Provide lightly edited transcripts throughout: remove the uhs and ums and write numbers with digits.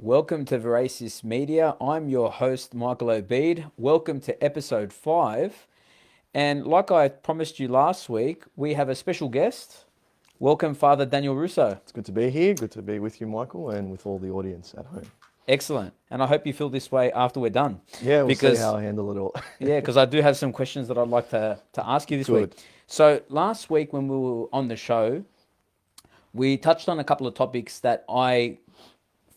Welcome to Veracious Media. I'm your host, Michael Obeid. Welcome to episode 5. And like I promised you last week, we have a special guest. Welcome, Father Daniele Russo. It's good to be here. Good to be with you, Michael, and with all the audience at home. Excellent. And I hope you feel this way after we're done. Yeah, we'll see Because, how I handle it all. because I do have some questions that I'd like to ask you this Good. week. So last week when we were on the show, we touched on a couple of topics that I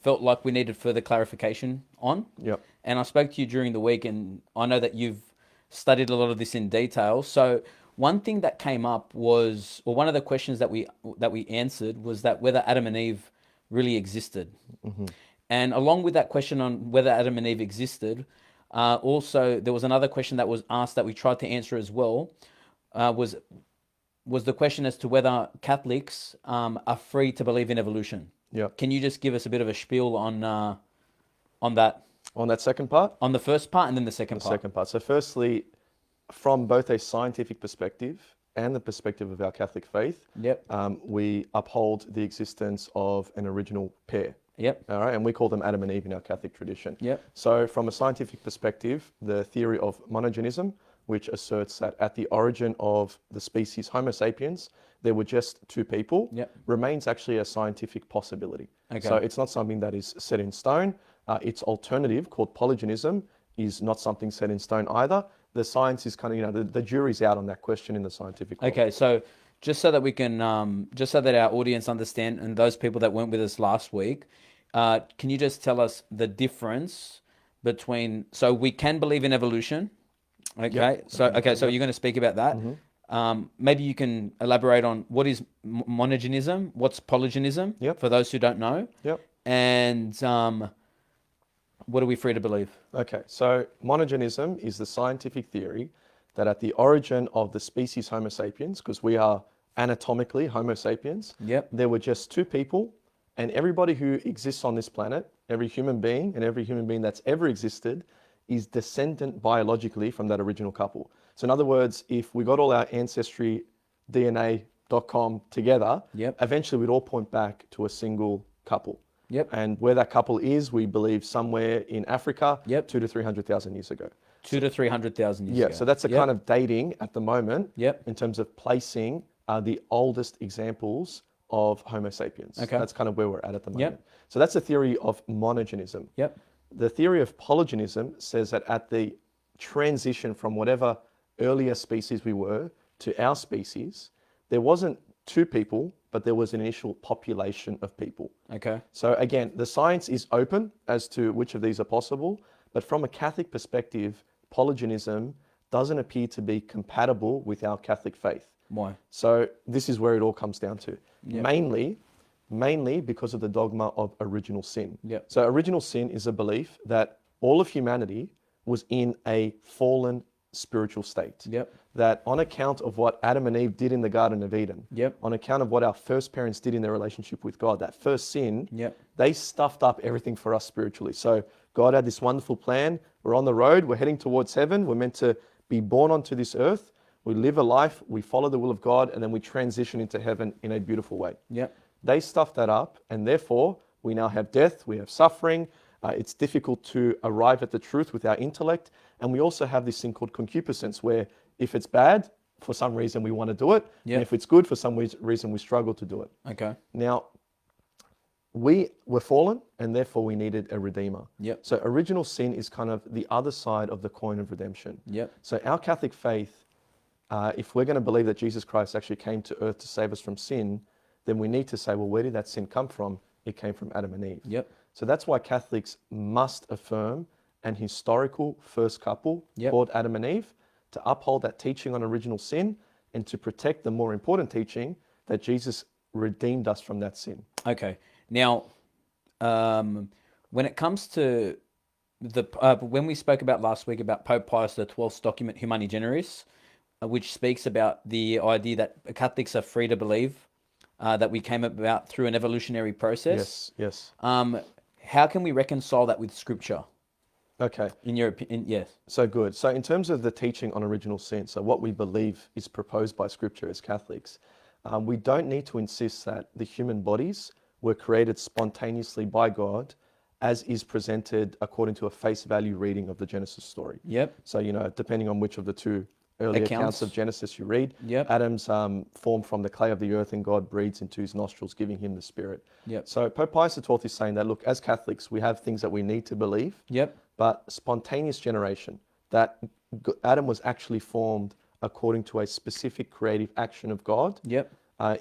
felt like we needed further clarification on. Yep. And I spoke to you during the week, and I know that you've studied a lot of this in detail. So one thing that came up was, or one of the questions that we answered was that whether Adam and Eve really existed. Mm-hmm. And along with that question on whether Adam and Eve existed, also there was another question that was asked that we tried to answer as well. Was the question as to whether Catholics are free to believe in evolution. Yep. Can you just give us a bit of a spiel on that? On that second part? On the first part and then the second part. Second part. So firstly, from both a scientific perspective and the perspective of our Catholic faith, Yep. We uphold the existence of an original pair. Yep. All right, and we call them Adam and Eve in our Catholic tradition. Yep. So from a scientific perspective, the theory of monogenism, which asserts that at the origin of the species Homo sapiens, there were just two people, Yep. remains actually a scientific possibility. Okay. So it's not something that is set in stone. Its alternative, called polygenism, is not something set in stone either. The science is kind of, the jury's out on that question in the scientific world. Okay, so just so that we can, just so that our audience understand, and those people that weren't with us last week, can you just tell us the difference between? So we can believe in evolution. Okay. Yep. So you're going to speak about that. Mm-hmm. Maybe you can elaborate on what is monogenism, what's polygenism, Yep. for those who don't know, Yep. and what are we free to believe? Okay, so monogenism is the scientific theory that at the origin of the species Homo sapiens, because we are anatomically Homo sapiens, Yep. there were just two people, and everybody who exists on this planet, every human being that's ever existed, is descendant biologically from that original couple. So in other words, if we got all our ancestry DNA.com together, Yep. eventually we'd all point back to a single couple. Yep. And where that couple is, we believe somewhere in Africa, Yep. 200 to 300,000 years ago. 200 to 300,000 years Yeah, ago. so that's the Yep. kind of dating at the moment Yep. in terms of placing the oldest examples of Homo sapiens. Okay. That's kind of where we're at the moment. Yep. So that's the theory of monogenism. Yep. The theory of polygenism says that at the transition from whatever earlier species we were to our species, there wasn't two people, but there was an initial population of people. Okay. So again, the science is open as to which of these are possible, but from a Catholic perspective, polygenism doesn't appear to be compatible with our Catholic faith. Why? So this is where it all comes down to. Yep. Mainly because of the dogma of original sin. Yep. So original sin is a belief that all of humanity was in a fallen spiritual state. Yep. That on account of what Adam and Eve did in the Garden of Eden, Yep. on account of what our first parents did in their relationship with God, that first sin, Yep. they stuffed up everything for us spiritually. So God had this wonderful plan. We're on the road. We're heading towards heaven. We're meant to be born onto this earth. We live a life. We follow the will of God, and then we transition into heaven in a beautiful way. Yep. They stuffed that up, and therefore we now have death. We have suffering. It's difficult to arrive at the truth with our intellect. And we also have this thing called concupiscence, where if it's bad, for some reason we want to do it. Yep. And if it's good, for some reason we struggle to do it. Okay. Now, we were fallen, and therefore we needed a redeemer. Yep. So original sin is kind of the other side of the coin of redemption. Yep. So our Catholic faith, if we're going to believe that Jesus Christ actually came to earth to save us from sin, then we need to say, well, where did that sin come from? It came from Adam and Eve. Yep. So that's why Catholics must affirm an historical first couple Yep. called Adam and Eve to uphold that teaching on original sin and to protect the more important teaching that Jesus redeemed us from that sin. Okay. Now, when it comes to when we spoke about last week about Pope Pius XII's document Humani Generis, which speaks about the idea that Catholics are free to believe that we came about through an evolutionary process. Yes. How can we reconcile that with Scripture? Okay. In your opinion, yes. So good. So in terms of the teaching on original sin, so what we believe is proposed by Scripture as Catholics, we don't need to insist that the human bodies were created spontaneously by God as is presented according to a face value reading of the Genesis story. Yep. So, depending on which of the two early accounts of Genesis you read, Yep. Adam's formed from the clay of the earth and God breathes into his nostrils, giving him the Spirit. Yep. So Pope Pius XII is saying that, look, as Catholics, we have things that we need to believe, Yep. but spontaneous generation, that Adam was actually formed according to a specific creative action of God, Yep.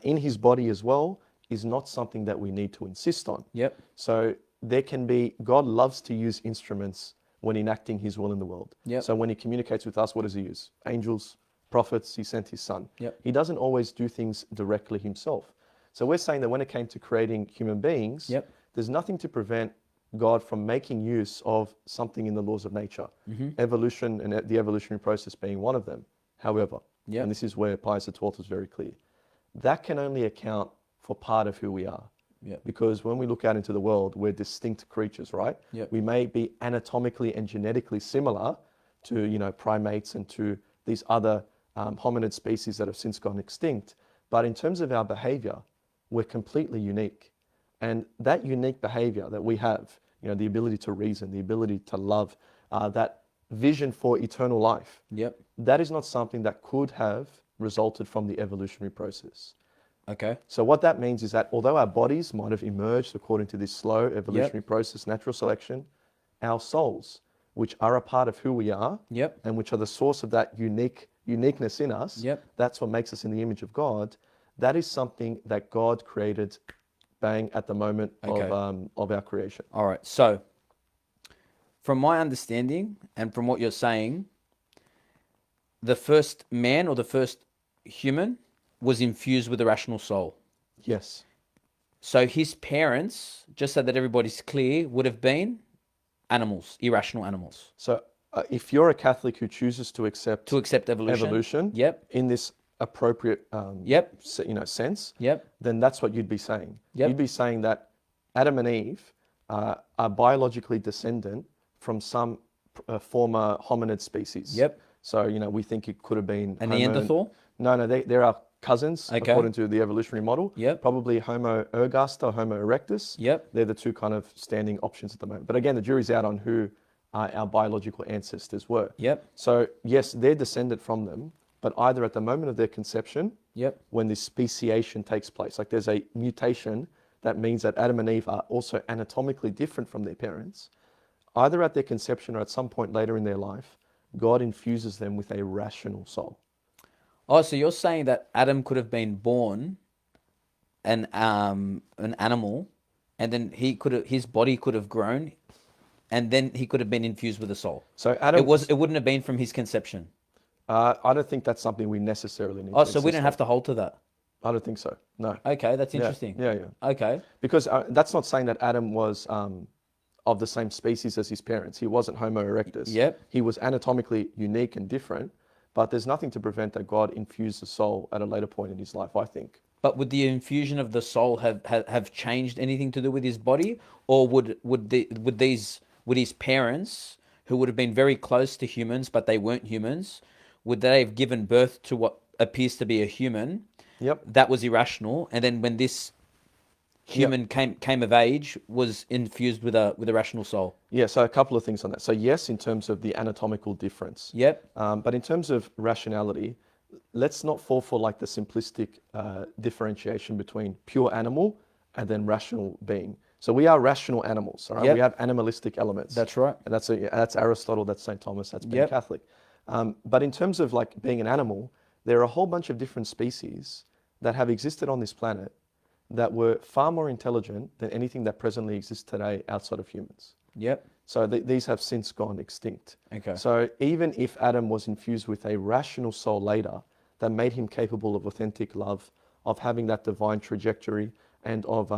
in his body as well, is not something that we need to insist on. Yep. So there can be, God loves to use instruments when enacting his will in the world. Yep. So when he communicates with us, what does he use? Angels, prophets, he sent his son. Yep. He doesn't always do things directly himself. So we're saying that when it came to creating human beings, Yep. there's nothing to prevent God from making use of something in the laws of nature. Evolution and the evolutionary process being one of them. However, Yep. and this is where Pius XII is very clear, that can only account for part of who we are. Yep. Because when we look out into the world, we're distinct creatures, right? Yep. We may be anatomically and genetically similar to, primates and to these other hominid species that have since gone extinct. But in terms of our behavior, we're completely unique. And that unique behavior that we have, the ability to reason, the ability to love, that vision for eternal life, Yep. that is not something that could have resulted from the evolutionary process. Okay. So what that means is that although our bodies might have emerged according to this slow evolutionary process, natural selection, our souls, which are a part of who we are, Yep. and which are the source of that uniqueness in us, Yep. that's what makes us in the image of God. That is something that God created, bang, at the moment of our creation. All right. So, from my understanding and from what you're saying, the first man or the first human was infused with a rational soul. Yes. So his parents, just so that everybody's clear, would have been animals, irrational animals. So if you're a Catholic who chooses to accept evolution, yep, in this appropriate yep, sense, yep, then that's what you'd be saying. Yep. You'd be saying that Adam and Eve are biologically descendant from some former hominid species. Yep. So, we think it could have been a Neanderthal? No, they're our cousins, Okay. according to the evolutionary model. Yep. Probably Homo ergaster or Homo erectus. Yep. They're the two kind of standing options at the moment. But again, the jury's out on who our biological ancestors were. Yep. So yes, they're descended from them, but either at the moment of their conception, Yep. when this speciation takes place, like there's a mutation that means that Adam and Eve are also anatomically different from their parents, either at their conception or at some point later in their life, God infuses them with a rational soul. Oh, so you're saying that Adam could have been born an animal, and then his body could have grown, and then he could have been infused with a soul. So Adam, it wouldn't have been from his conception. I don't think that's something we necessarily need. Oh, so we don't have to hold to that. I don't think so. No. Okay, that's interesting. Yeah. Okay. Because that's not saying that Adam was of the same species as his parents. He wasn't Homo erectus. Yep. He was anatomically unique and different, but there's nothing to prevent that God infused the soul at a later point in his life, I think. But would the infusion of the soul have changed anything to do with his body, or would his parents, who would have been very close to humans but they weren't humans, would they have given birth to what appears to be a human? Yep. That was irrational, and then when this human came of age, was infused with a rational soul. Yeah, so a couple of things on that. So yes, in terms of the anatomical difference. Yep. But in terms of rationality, let's not fall for like the simplistic differentiation between pure animal and then rational being. So we are rational animals, all right? Yep. We have animalistic elements. That's right. And that's Aristotle, that's St. Thomas, that's being Yep. Catholic. But in terms of like being an animal, there are a whole bunch of different species that have existed on this planet that were far more intelligent than anything that presently exists today outside of humans. Yep. So these have since gone extinct. Okay. So even if Adam was infused with a rational soul later that made him capable of authentic love, of having that divine trajectory, and of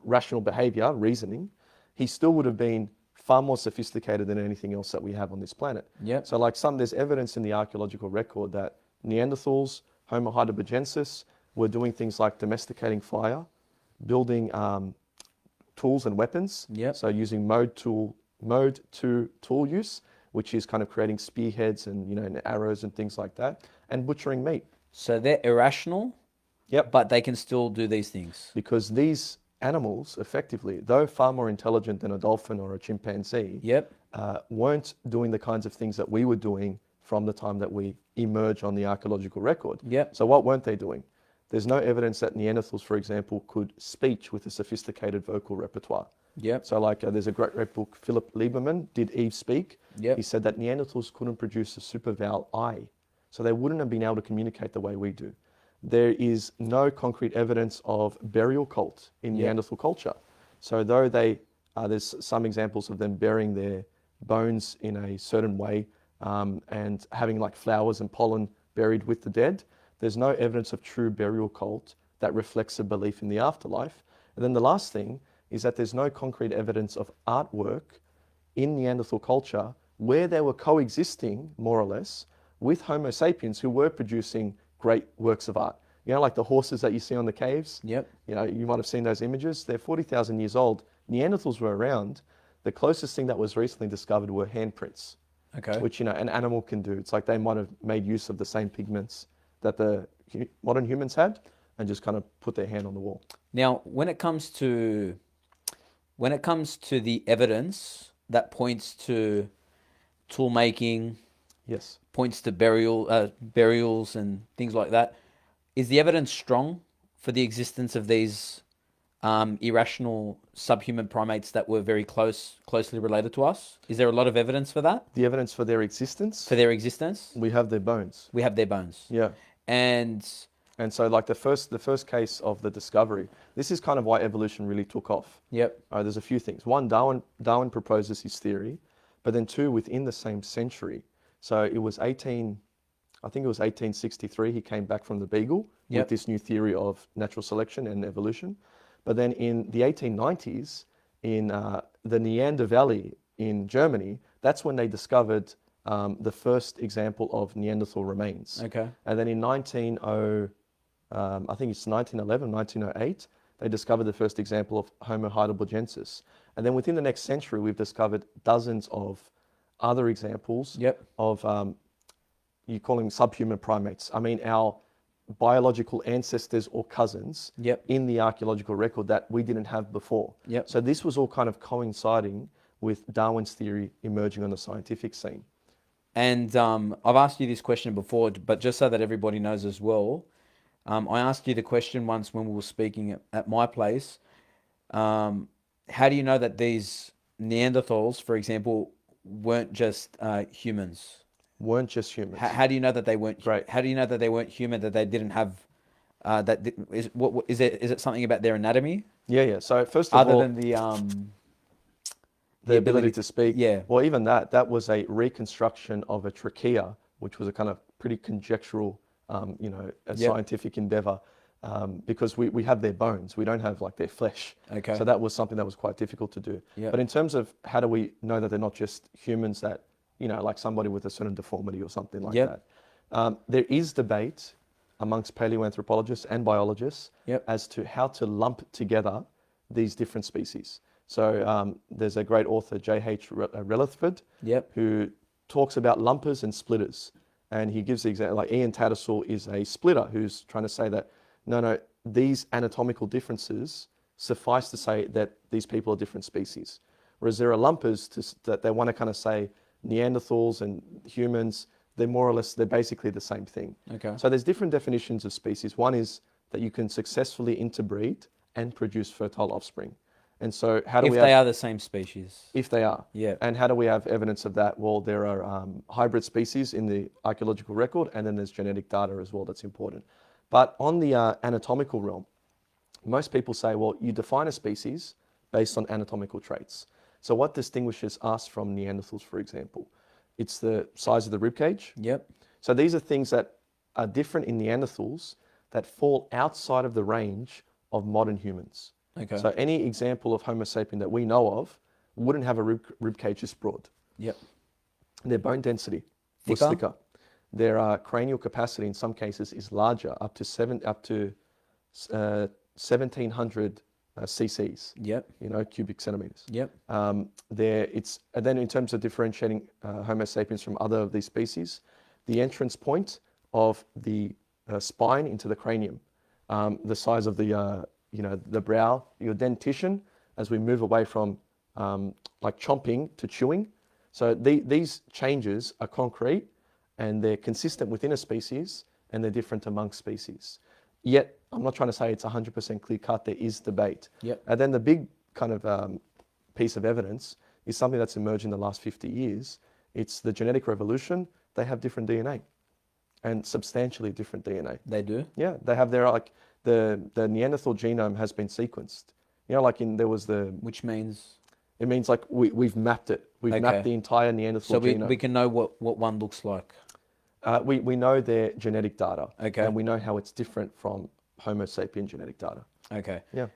rational behavior, reasoning, he still would have been far more sophisticated than anything else that we have on this planet. Yep. So there's evidence in the archaeological record that Neanderthals, Homo heidelbergensis, were doing things like domesticating fire, building tools and weapons. Yep. So using mode to tool use, which is kind of creating spearheads and arrows and things like that, and butchering meat. So they're irrational. Yep. But they can still do these things. Because these animals, effectively, though far more intelligent than a dolphin or a chimpanzee, Yep. weren't doing the kinds of things that we were doing from the time that we emerge on the archaeological record. Yep. So what weren't they doing? There's no evidence that Neanderthals, for example, could speak with a sophisticated vocal repertoire. Yep. So like there's a great book, Philip Lieberman, Did Eve Speak? Yep. He said that Neanderthals couldn't produce a super vowel I. So they wouldn't have been able to communicate the way we do. There is no concrete evidence of burial cult in Neanderthal culture. So though there's some examples of them burying their bones in a certain way and having like flowers and pollen buried with the dead, there's no evidence of true burial cult that reflects a belief in the afterlife. And then the last thing is that there's no concrete evidence of artwork in Neanderthal culture where they were coexisting, more or less, with Homo sapiens who were producing great works of art. You know, like the horses that you see on the caves? Yep. You know, you might have seen those images. They're 40,000 years old. Neanderthals were around. The closest thing that was recently discovered were handprints, Okay. which, you know, an animal can do. It's like they might have made use of the same pigments that the modern humans had and just kind of put their hand on the wall. Now, when it comes to the evidence that points to tool making, Yes. points to burials and things like that, is the evidence strong for the existence of these irrational subhuman primates that were very closely related to us? Is there a lot of evidence for that? The evidence for their existence? For their existence? We have their bones. We have their bones. Yeah. And so like the first case of the discovery, this is kind of why evolution really took off. yep. There's a few things. One, Darwin proposes his theory, but then two, within the same century. So it was 1863, he came back from the Beagle Yep. with this new theory of natural selection and evolution. But then in the 1890s, in the Neander Valley in Germany, that's when they discovered the first example of Neanderthal remains. Okay. And then in I think it's 1911, 1908, they discovered the first example of Homo heidelbergensis. And then within the next century, we've discovered dozens of other examples Yep. of, you call them subhuman primates. I mean, our biological ancestors or cousins Yep. in the archaeological record that we didn't have before. Yep. So this was all kind of coinciding with Darwin's theory emerging on the scientific scene. And I've asked you this question before, but just so that everybody knows as well, I asked you the question once when we were speaking at my place. How do you know that these Neanderthals, for example, weren't just humans? Weren't just humans. How do you know that they weren't? Great. How do you know that they weren't human? That they didn't have? Is it something about their anatomy Yeah. So first of other all, than the ability to speak. Yeah. Well, even that was a reconstruction of a trachea, which was a kind of pretty conjectural, a Yep. scientific endeavor, because we have their bones. We don't have like their flesh. Okay. So that was something that was quite difficult to do. Yep. But in terms of how do we know that they're not just humans that, like somebody with a certain deformity or something like Yep. that. There is debate amongst paleoanthropologists and biologists Yep. as to how to lump together these different species. So there's a great author, J.H. Rutherford, Yep. who talks about lumpers and splitters. And he gives the example, like Ian Tattersall is a splitter who's trying to say that, no, these anatomical differences suffice to say that these people are different species. Whereas there are lumpers that they want to kind of say Neanderthals and humans, they're basically the same thing. Okay. So there's different definitions of species. One is that you can successfully interbreed and produce fertile offspring. And so how do If we they have, are the same species. if they are. Yeah. And how do we have evidence of that? Well, there are hybrid species in the archaeological record, and then there's genetic data as well that's important. But on the anatomical realm, most people say, well, you define a species based on anatomical traits. So what distinguishes us from Neanderthals, for example? It's the size of the rib cage. Yep. So these are things that are different in Neanderthals that fall outside of the range of modern humans. Okay. So any example of Homo sapien that we know of wouldn't have a rib cage this broad. Yep. Their bone density was Thicker? thicker. Their cranial capacity in some cases is larger, up to 1,700 cc's. Yep. Cubic centimeters. Yep. And then in terms of differentiating Homo sapiens from other of these species, the entrance point of the spine into the cranium, the size of the the brow, your dentition, as we move away from like chomping to chewing. So these changes are concrete and they're consistent within a species and they're different amongst species. Yet, I'm not trying to say it's 100% clear cut, there is debate. Yep. And then the big kind of piece of evidence is something that's emerged in the last 50 years. It's the genetic revolution. They have different DNA and substantially different DNA. They do? Yeah, they have their, like, the Neanderthal genome has been sequenced. There was the... Which means? It means like we've mapped it. We've mapped the entire Neanderthal genome. So we can know what one looks like. We know their genetic data. Okay. And we know how it's different from Homo sapien genetic data. Okay. Yeah.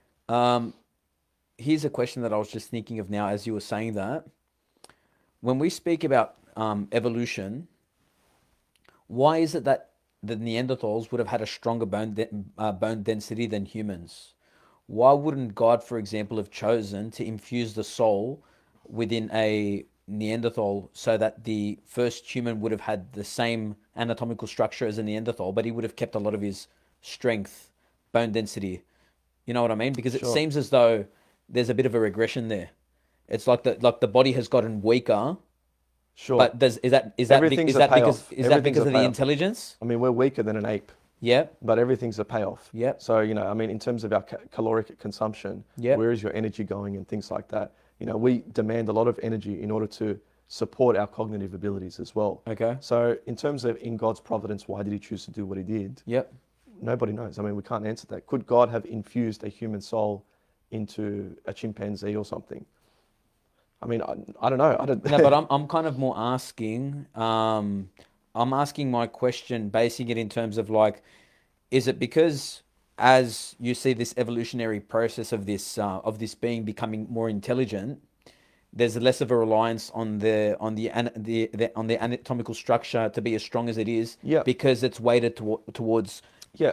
Here's a question that I was just thinking of now as you were saying that. When we speak about evolution, why is it that the Neanderthals would have had a stronger bone density than humans? Why wouldn't God, for example, have chosen to infuse the soul within a Neanderthal so that the first human would have had the same anatomical structure as a Neanderthal, but he would have kept a lot of his strength, bone density? You know what I mean? Because it seems as though there's a bit of a regression there. It's like the body has gotten weaker. Sure. But is that because of the intelligence? I mean, we're weaker than an ape. Yeah. But everything's a payoff. Yeah. So, in terms of our caloric consumption, where is your energy going and things like that? We demand a lot of energy in order to support our cognitive abilities as well. Okay. So in terms of in God's providence, why did he choose to do what he did? Yep. Nobody knows. I mean, we can't answer that. Could God have infused a human soul into a chimpanzee or something? I mean, I don't know. No, but I'm kind of more asking. I'm asking my question, basing it in terms of like, is it because as you see this evolutionary process of this being becoming more intelligent, there's less of a reliance on the anatomical structure to be as strong as it is, because it's weighted towards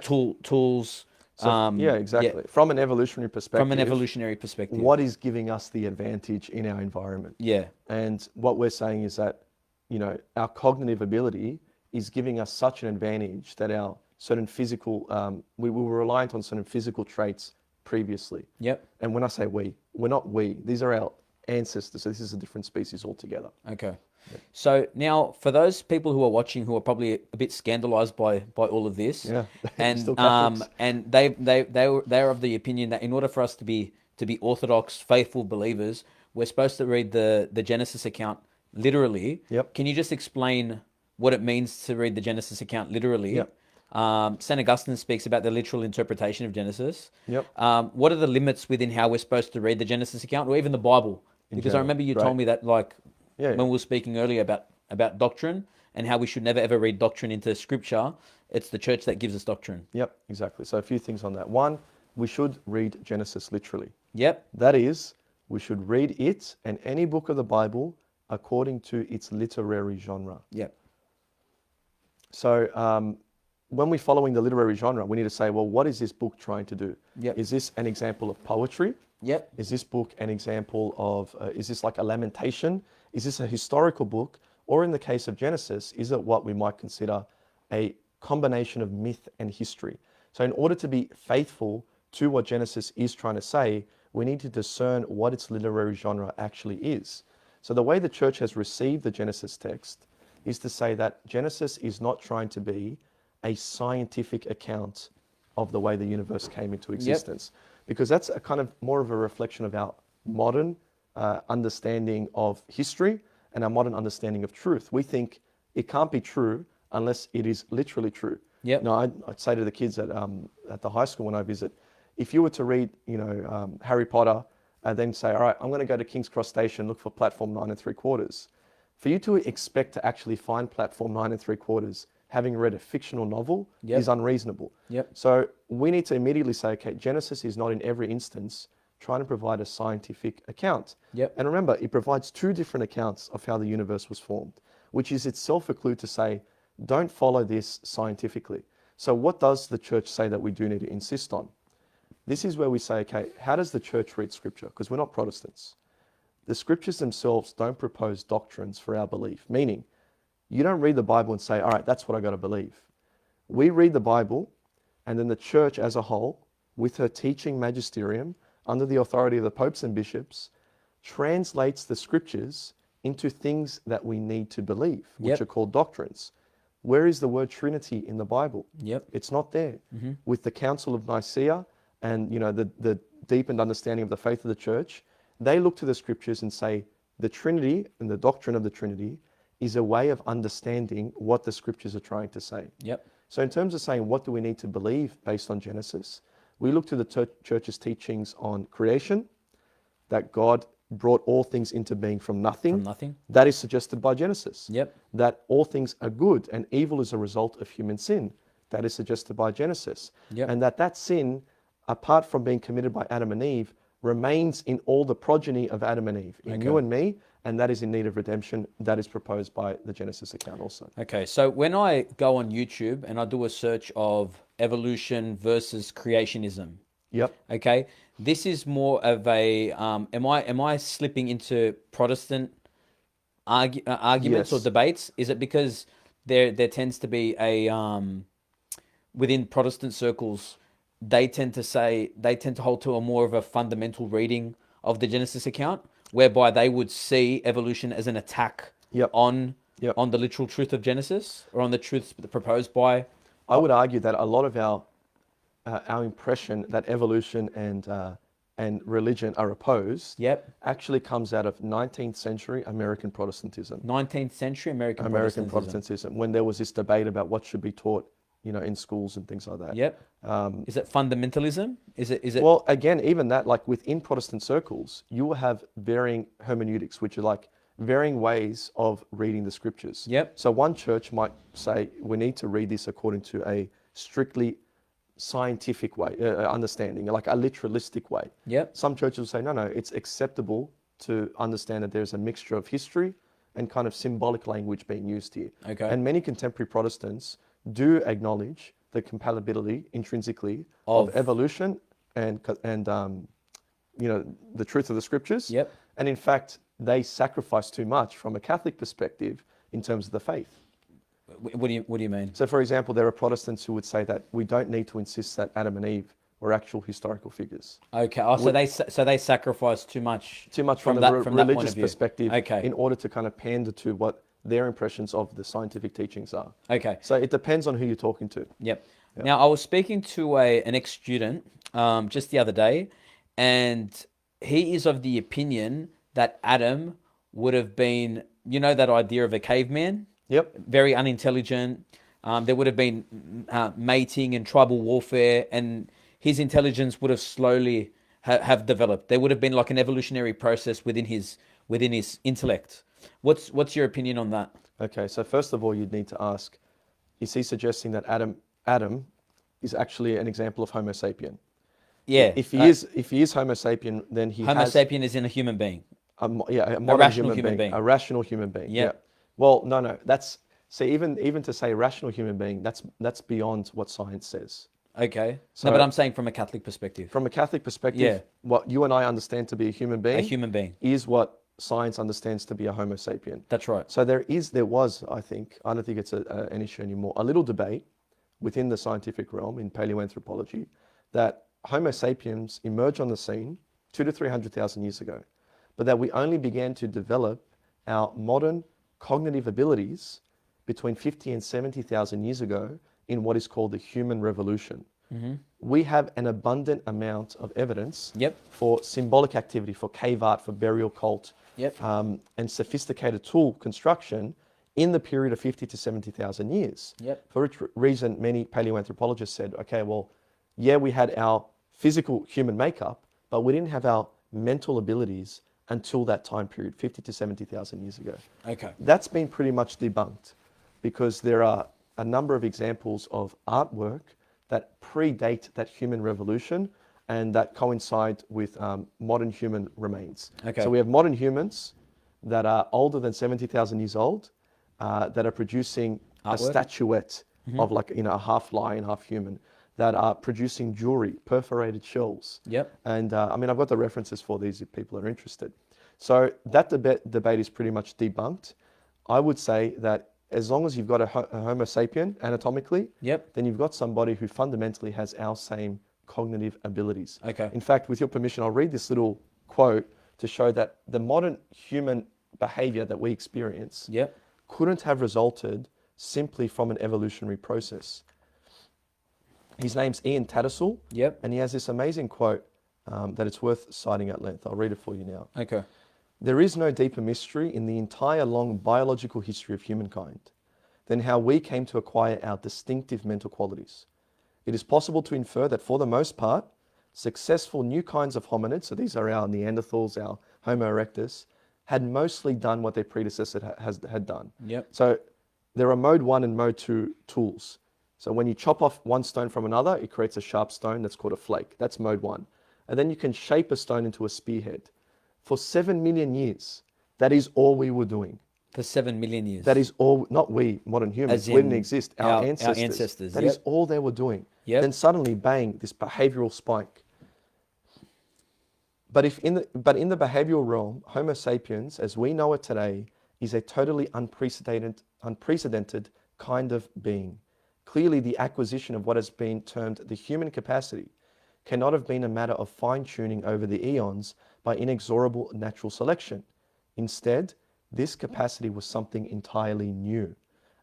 tools. Exactly. Yeah. From an evolutionary perspective. What is giving us the advantage in our environment? Yeah. And what we're saying is that, our cognitive ability is giving us such an advantage that our certain physical, we were reliant on certain physical traits previously. Yep. And when I say we're not we. These are our ancestors. So this is a different species altogether. Okay. Yep. So now, for those people who are watching who are probably a bit scandalized by all of this, and they're of the opinion that in order for us to be orthodox, faithful believers, we're supposed to read the Genesis account literally. Yep. Can you just explain what it means to read the Genesis account literally? Yep. St. Augustine speaks about the literal interpretation of Genesis. Yep. What are the limits within how we're supposed to read the Genesis account, or even the Bible? Because I remember you told me that, like, when we were speaking earlier about doctrine and how we should never ever read doctrine into Scripture. It's the church that gives us doctrine. Yep, exactly. So a few things on that. One, we should read Genesis literally. Yep. That is, we should read it and any book of the Bible according to its literary genre. Yep. So when we're following the literary genre, we need to say, well, what is this book trying to do? Yep. Is this an example of poetry? Yep. Is this book an example of, is this like a lamentation? Is this a historical book? Or in the case of Genesis, is it what we might consider a combination of myth and history? So in order to be faithful to what Genesis is trying to say, we need to discern what its literary genre actually is. So the way the church has received the Genesis text is to say that Genesis is not trying to be a scientific account of the way the universe came into existence. Yep. Because that's a kind of more of a reflection of our modern understanding of history and our modern understanding of truth. We think it can't be true unless it is literally true. Yep. Now, I'd say to the kids at the high school when I visit, if you were to read, Harry Potter and then say, all right, I'm going to go to King's Cross Station, look for platform 9 3/4. For you to expect to actually find platform 9 3/4, having read a fictional novel, is unreasonable. Yep. So we need to immediately say, okay, Genesis is not in every instance trying to provide a scientific account. Yep. And remember, it provides two different accounts of how the universe was formed, which is itself a clue to say, don't follow this scientifically. So what does the church say that we do need to insist on? This is where we say, okay, how does the church read Scripture? Because we're not Protestants. The Scriptures themselves don't propose doctrines for our belief, meaning you don't read the Bible and say, all right, that's what I got to believe. We read the Bible, and then the church as a whole with her teaching magisterium, under the authority of the popes and bishops, translates the scriptures into things that we need to believe, which are called doctrines. Where is the word Trinity in the Bible? It's not there. With the Council of Nicaea and the deepened understanding of the faith of the church, they look to the scriptures and say the Trinity and the doctrine of the Trinity is a way of understanding what the scriptures are trying to say. So in terms of saying what do we need to believe based on Genesis, we look to the church's teachings on creation, that God brought all things into being from nothing. That is suggested by Genesis. That all things are good and evil is a result of human sin. That is suggested by Genesis. And that sin, apart from being committed by Adam and Eve, remains in all the progeny of Adam and Eve, in you and me, and that is in need of redemption. That is proposed by the Genesis account also. Okay, so when I go on YouTube and I do a search of evolution versus creationism, okay, this is more of a am I slipping into Protestant arguments or debates? Is it because there tends to be a within Protestant circles, they tend to hold to a more of a fundamental reading of the Genesis account, whereby they would see evolution as an attack on the literal truth of Genesis, or on the truths proposed by. I would argue that a lot of our impression that evolution and religion are opposed actually comes out of 19th century American Protestantism. 19th century American Protestantism, when there was this debate about what should be taught, in schools and things like that. Is it fundamentalism? Is it? Well, again, even that, like within Protestant circles, you will have varying hermeneutics, which are like varying ways of reading the scriptures. So one church might say, we need to read this according to a strictly scientific way, understanding, like a literalistic way. Some churches will say, no, it's acceptable to understand that there's a mixture of history and kind of symbolic language being used here. And many contemporary Protestants do acknowledge the compatibility intrinsically of evolution and the truth of the scriptures. And in fact, they sacrifice too much from a Catholic perspective in terms of the faith. What do you mean? So, for example, there are Protestants who would say that we don't need to insist that Adam and Eve were actual historical figures. So they sacrifice too much from the religious perspective in order to kind of pander to what their impressions of the scientific teachings are. So it depends on who you're talking to. Now, I was speaking to an ex-student just the other day, and he is of the opinion that Adam would have been, that idea of a caveman? Very unintelligent. There would have been mating and tribal warfare, and his intelligence would have slowly have developed. There would have been like an evolutionary process within his intellect. What's your opinion on that? Okay, so first of all, you'd need to ask, is he suggesting that Adam is actually an example of Homo sapien? If he is Homo sapien, then Homo sapien is in a human being. A rational human being. A rational human being. Well, no. Even to say rational human being, that's beyond what science says. So, but I'm saying from a Catholic perspective. From a Catholic perspective, what you and I understand to be a human being is what science understands to be a Homo sapien. That's right. So there was, I don't think it's an issue anymore, a little debate within the scientific realm in paleoanthropology that Homo sapiens emerged on the scene 200 to 300,000 years ago, but that we only began to develop our modern cognitive abilities between 50 and 70,000 years ago in what is called the human revolution. We have an abundant amount of evidence for symbolic activity, for cave art, for burial cult, and sophisticated tool construction in the period of 50 to 70,000 years. For which reason, many paleoanthropologists said, we had our physical human makeup, but we didn't have our mental abilities until that time period, 50 to 70,000 years ago. That's been pretty much debunked because there are a number of examples of artwork that predate that human revolution and that coincide with modern human remains. So we have modern humans that are older than 70,000 years old that are producing a statuette of a half lion, half human, that are producing jewelry, perforated shells. And I've got the references for these if people are interested. So that debate is pretty much debunked. I would say that as long as you've got a Homo sapien anatomically, then you've got somebody who fundamentally has our same cognitive abilities. Okay. In fact, with your permission, I'll read this little quote to show that the modern human behavior that we experience Yep. couldn't have resulted simply from an evolutionary process. His name's Ian Tattersall, Yep. and he has this amazing quote that it's worth citing at length. I'll read it for you now. Okay. There is no deeper mystery in the entire long biological history of humankind than how we came to acquire our distinctive mental qualities. It is possible to infer that for the most part, successful new kinds of hominids, so these are our Neanderthals, our Homo erectus, had mostly done what their predecessor had done. Yep. So there are mode 1 and mode 2 tools. So when you chop off one stone from another, it creates a sharp stone that's called a flake. That's mode 1. And then you can shape a stone into a spearhead. For 7 million years, that is all we were doing. For 7 million years. That is all, not we, modern humans. We didn't exist. Our ancestors. That is all they were doing. Yep. Then suddenly, bang, this behavioral spike. But in the behavioral realm, Homo sapiens, as we know it today, is a totally unprecedented kind of being. Clearly, the acquisition of what has been termed the human capacity cannot have been a matter of fine-tuning over the eons by inexorable natural selection. Instead, this capacity was something entirely new,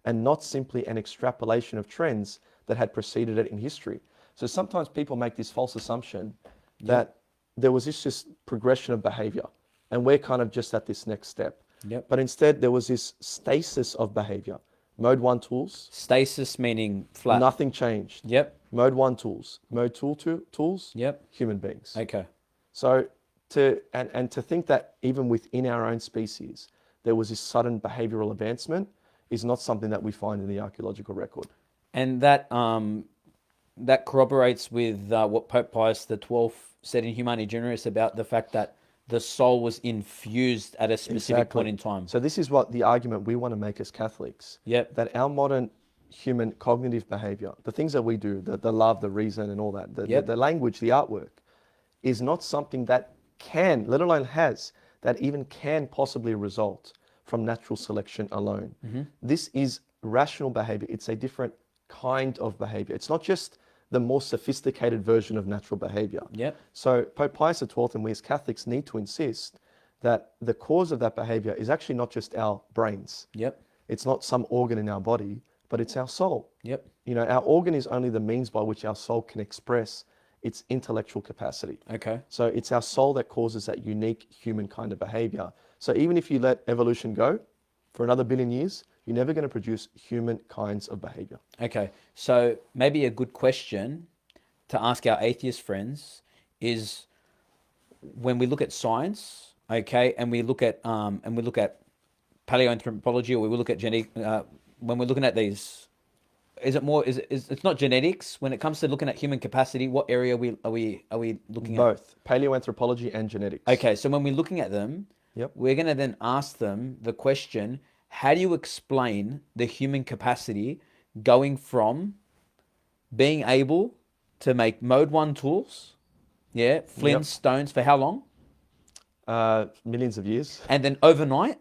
and not simply an extrapolation of trends that had preceded it in history. So sometimes people make this false assumption that there was this just progression of behavior, and we're kind of just at this next step. Yep. But instead, there was this stasis of behavior. Mode 1 tools. Stasis meaning flat. Nothing changed. Yep. Mode 1 tools. Mode 2 tools. Yep. Human beings. Okay. So to think that even within our own species, there was this sudden behavioral advancement is not something that we find in the archaeological record. And that that corroborates with what Pope Pius XII said in Humani Generis about the fact that the soul was infused at a specific point in time. So this is what the argument we want to make as Catholics. Yep. That our modern human cognitive behavior, the things that we do, the love, the reason and all that, the language, the artwork, is not something that can, let alone has, that even can possibly result from natural selection alone. Mm-hmm. This is rational behavior. It's a different kind of behavior. It's not just the more sophisticated version of natural behavior. Yep. So Pope Pius XII and we as Catholics need to insist that the cause of that behavior is actually not just our brains. Yep. It's not some organ in our body, but it's our soul. Yep. You know, our organ is only the means by which our soul can express its intellectual capacity. Okay. So it's our soul that causes that unique human kind of behavior. So even if you let evolution go for another billion years, you're never going to produce human kinds of behavior. Okay. So maybe a good question to ask our atheist friends is when we look at science, okay, and we look at paleoanthropology, or we look at genetic, when we're looking at these, is it more? It's not genetics when it comes to looking at human capacity? What area are we looking at? Both paleoanthropology and genetics. Okay, so when we're looking at them, we're going to then ask them the question: how do you explain the human capacity going from being able to make mode 1 tools, flint, stones, for how long? Millions of years. And then overnight?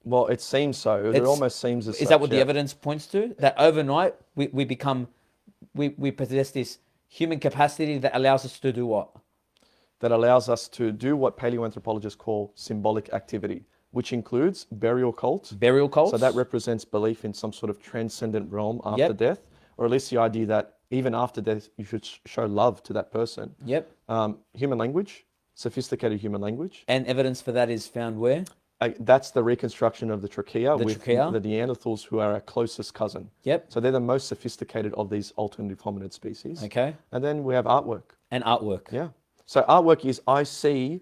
Well, it seems so. It almost seems as Is that what the evidence points to? That overnight we possess this human capacity that allows us to do what? That allows us to do what paleoanthropologists call symbolic activity, which includes burial cults. Burial cults? So that represents belief in some sort of transcendent realm after death, or at least the idea that even after death, you should show love to that person. Yep. Human language, sophisticated human language. And evidence for that is found where? That's the reconstruction of the trachea The with trachea? the Neanderthals, who are our closest cousin. Yep. So they're the most sophisticated of these alternative hominid species. Okay. And then we have artwork. And artwork. Yeah. So artwork is I see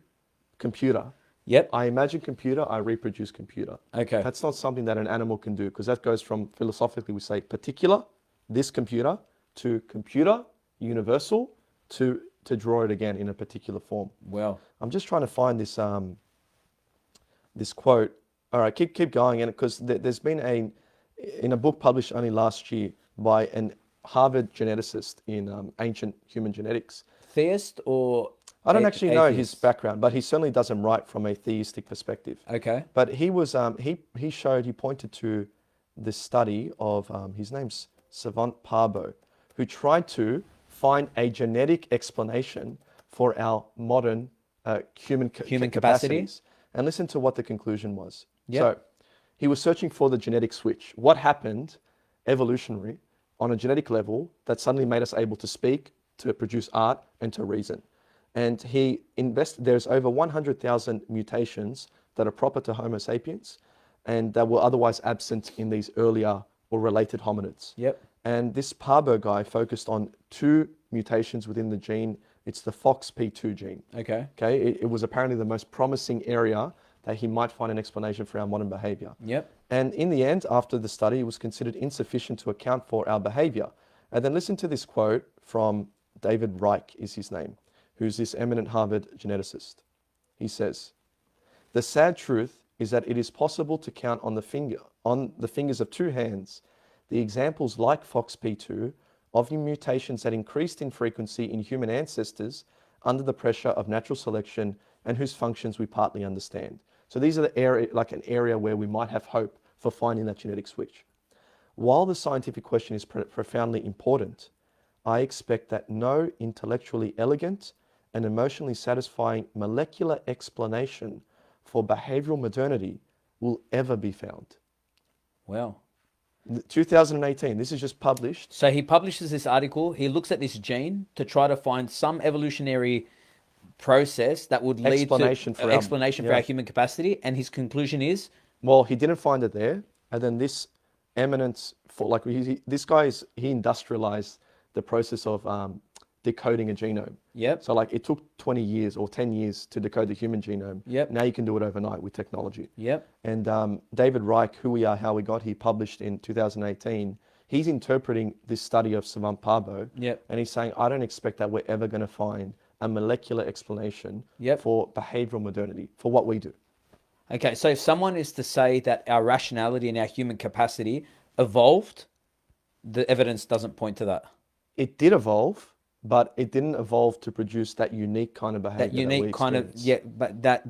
computer. Yep. I imagine computer, I reproduce computer. Okay. That's not something that an animal can do, because that goes from, philosophically, we say particular, this computer, to computer, universal, to draw it again in a particular form. Well, I'm just trying to find this this quote. All right, keep going, and because there's been in a book published only last year by an Harvard geneticist in ancient human genetics. Theist or I don't actually know his atheist? background, but he certainly doesn't write from a theistic perspective. Okay. But he was he pointed to the study of his name's Savant Parbo, who tried to find a genetic explanation for our modern human Human capacity. capacities. And listen to what the conclusion was. Yep. So he was searching for the genetic switch. What happened evolutionary on a genetic level that suddenly made us able to speak, to produce art, and to reason? And there's over 100,000 mutations that are proper to Homo sapiens and that were otherwise absent in these earlier or related hominids. Yep. And this Parbo guy focused on 2 mutations within the gene. It's the FOXP2 gene. Okay. Okay. It was apparently the most promising area that he might find an explanation for our modern behavior. Yep. And in the end, after the study, it was considered insufficient to account for our behavior. And then listen to this quote from David Reich, is his name, who's this eminent Harvard geneticist. He says, "The sad truth is that it is possible to count on the fingers of 2 hands the examples like FOXP2 of the mutations that increased in frequency in human ancestors under the pressure of natural selection and whose functions we partly understand." So these are the an area where we might have hope for finding that genetic switch. While the scientific question is profoundly important, I expect that no intellectually elegant and emotionally satisfying molecular explanation for behavioral modernity will ever be found. Wow. 2018, this is just published. So he publishes this article. He looks at this gene to try to find some evolutionary process that would lead Explanation to for explanation for yeah. our human capacity. And his conclusion is, Well, he didn't find it there. And then this eminence, this guy, he industrialized the process of decoding a genome. yep, So it took 20 years or 10 years to decode the human genome. Yep. Now you can do it overnight with technology. yep, And David Reich, Who We Are, How We Got, he published in 2018. He's interpreting this study of Savant Parbo. yep, And he's saying, I don't expect that we're ever going to find a molecular explanation Yep. for behavioral modernity, for what we do. Okay, so if someone is to say that our rationality and our human capacity evolved, the evidence doesn't point to that. It did evolve, but it didn't evolve to produce that unique kind of behavior. That unique kind of, experience. yeah, but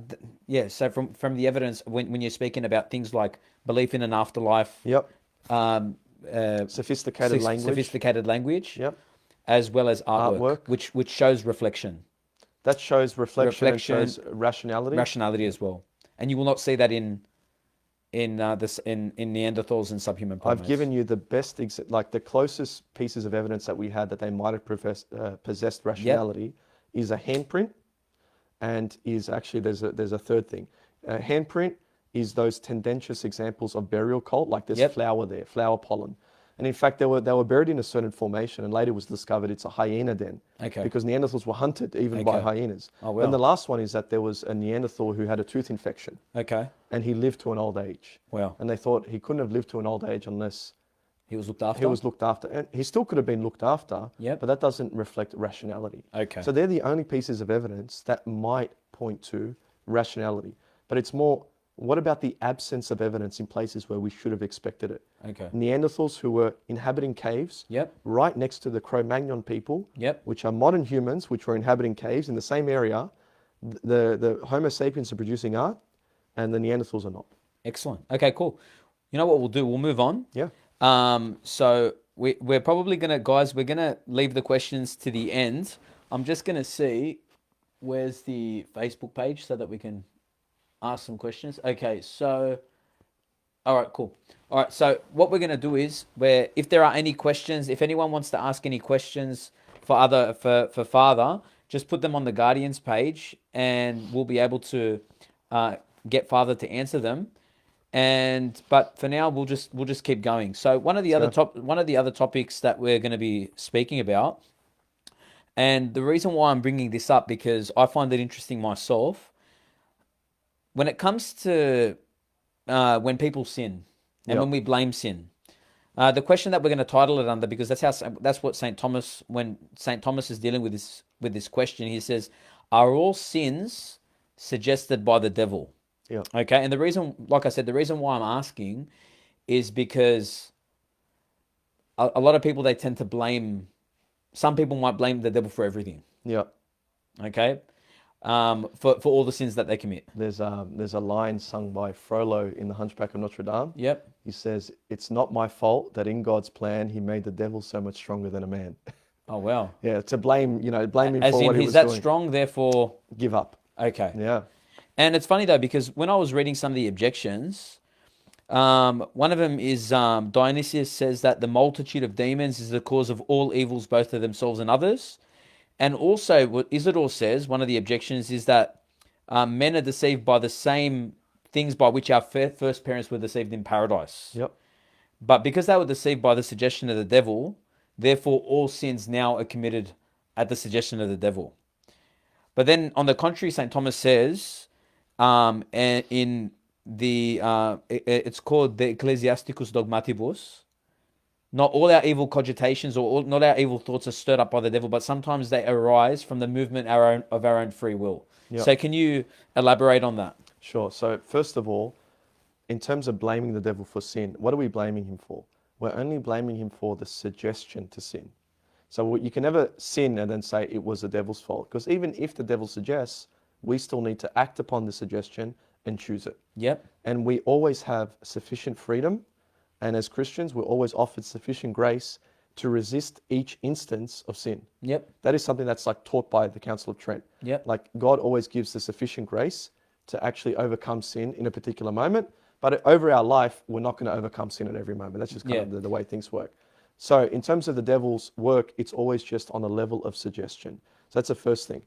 yeah. So from the evidence, when you're speaking about things like belief in an afterlife, Yep. um, Sophisticated language. sophisticated language, Yep. as well as artwork, which shows reflection, That shows reflection and shows rationality. rationality as well. And you will not see that in Neanderthals and subhuman primates. I've given you the best, the closest pieces of evidence that we had that they might have possessed rationality is a handprint, and is actually there's a third thing. A handprint is those tendentious examples of burial cult, like there's flower there, flower pollen. And in fact, they were buried in a certain formation, and later was discovered it's a hyena den. Okay. Because Neanderthals were hunted even by hyenas. Oh, wow. And the last one is that there was a Neanderthal who had a tooth infection. Okay. And he lived to an old age. Wow. And they thought he couldn't have lived to an old age unless He was looked after. he was looked after. And he still could have been looked after, Yep. but that doesn't reflect rationality. Okay. So they're the only pieces of evidence that might point to rationality. But it's more, what about the absence of evidence in places where we should have expected it? Okay. Neanderthals who were inhabiting caves Yep. right next to the Cro-Magnon people, Yep. which are modern humans, which were inhabiting caves in the same area. The Homo sapiens are producing art, and the Neanderthals are not. Excellent. Okay, cool. You know what we'll do? We'll move on. Yeah. So we're probably we're gonna leave the questions to the end. I'm just gonna see where's the Facebook page so that we can ask some questions. Okay, so all right, cool. All right, so what we're gonna do is if there are any questions, if anyone wants to ask any questions for Father, just put them on the Guardians page, and we'll be able to get Father to answer them. But for now, we'll just keep going. So one of the other topics that we're going to be speaking about, and the reason why I'm bringing this up, because I find it interesting myself. When it comes to when people sin and when we blame sin, the question that we're going to title it under, because that's what Saint Thomas, when Saint Thomas is dealing with this question, he says, "Are all sins suggested by the devil?" Yeah. Okay, and the reason, like I said, the reason why I'm asking is because a lot of people, they tend to blame. Some people might blame the devil for everything. Yeah. Okay, for all the sins that they commit. There's a line sung by Frollo in The Hunchback of Notre Dame. Yep. He says, "It's not my fault that in God's plan he made the devil so much stronger than a man." Oh, wow. Yeah, to blame him As for in, what he he's was that doing. strong, therefore... Give up. Okay. Yeah. And it's funny, though, because when I was reading some of the objections, one of them is Dionysius says that the multitude of demons is the cause of all evils, both of themselves and others. And also, what Isidore says, one of the objections is that men are deceived by the same things by which our first parents were deceived in paradise. Yep. But because they were deceived by the suggestion of the devil, therefore all sins now are committed at the suggestion of the devil. But then, on the contrary, St. Thomas says, and in the it's called the Ecclesiasticus Dogmatibus. Not all our evil cogitations or not our evil thoughts are stirred up by the devil, but sometimes they arise from the movement of our own free will. Yep. So, can you elaborate on that? Sure. So first of all, in terms of blaming the devil for sin, what are we blaming him for? We're only blaming him for the suggestion to sin. So you can never sin and then say it was the devil's fault, because even if the devil suggests, we still need to act upon the suggestion and choose it. Yep. And we always have sufficient freedom, and as Christians, we're always offered sufficient grace to resist each instance of sin. Yep. That is something that's like taught by the Council of Trent. Yep. Like God always gives the sufficient grace to actually overcome sin in a particular moment. But over our life, we're not going to overcome sin at every moment. That's just kind of the way things work. So in terms of the devil's work, it's always just on the level of suggestion. So that's the first thing.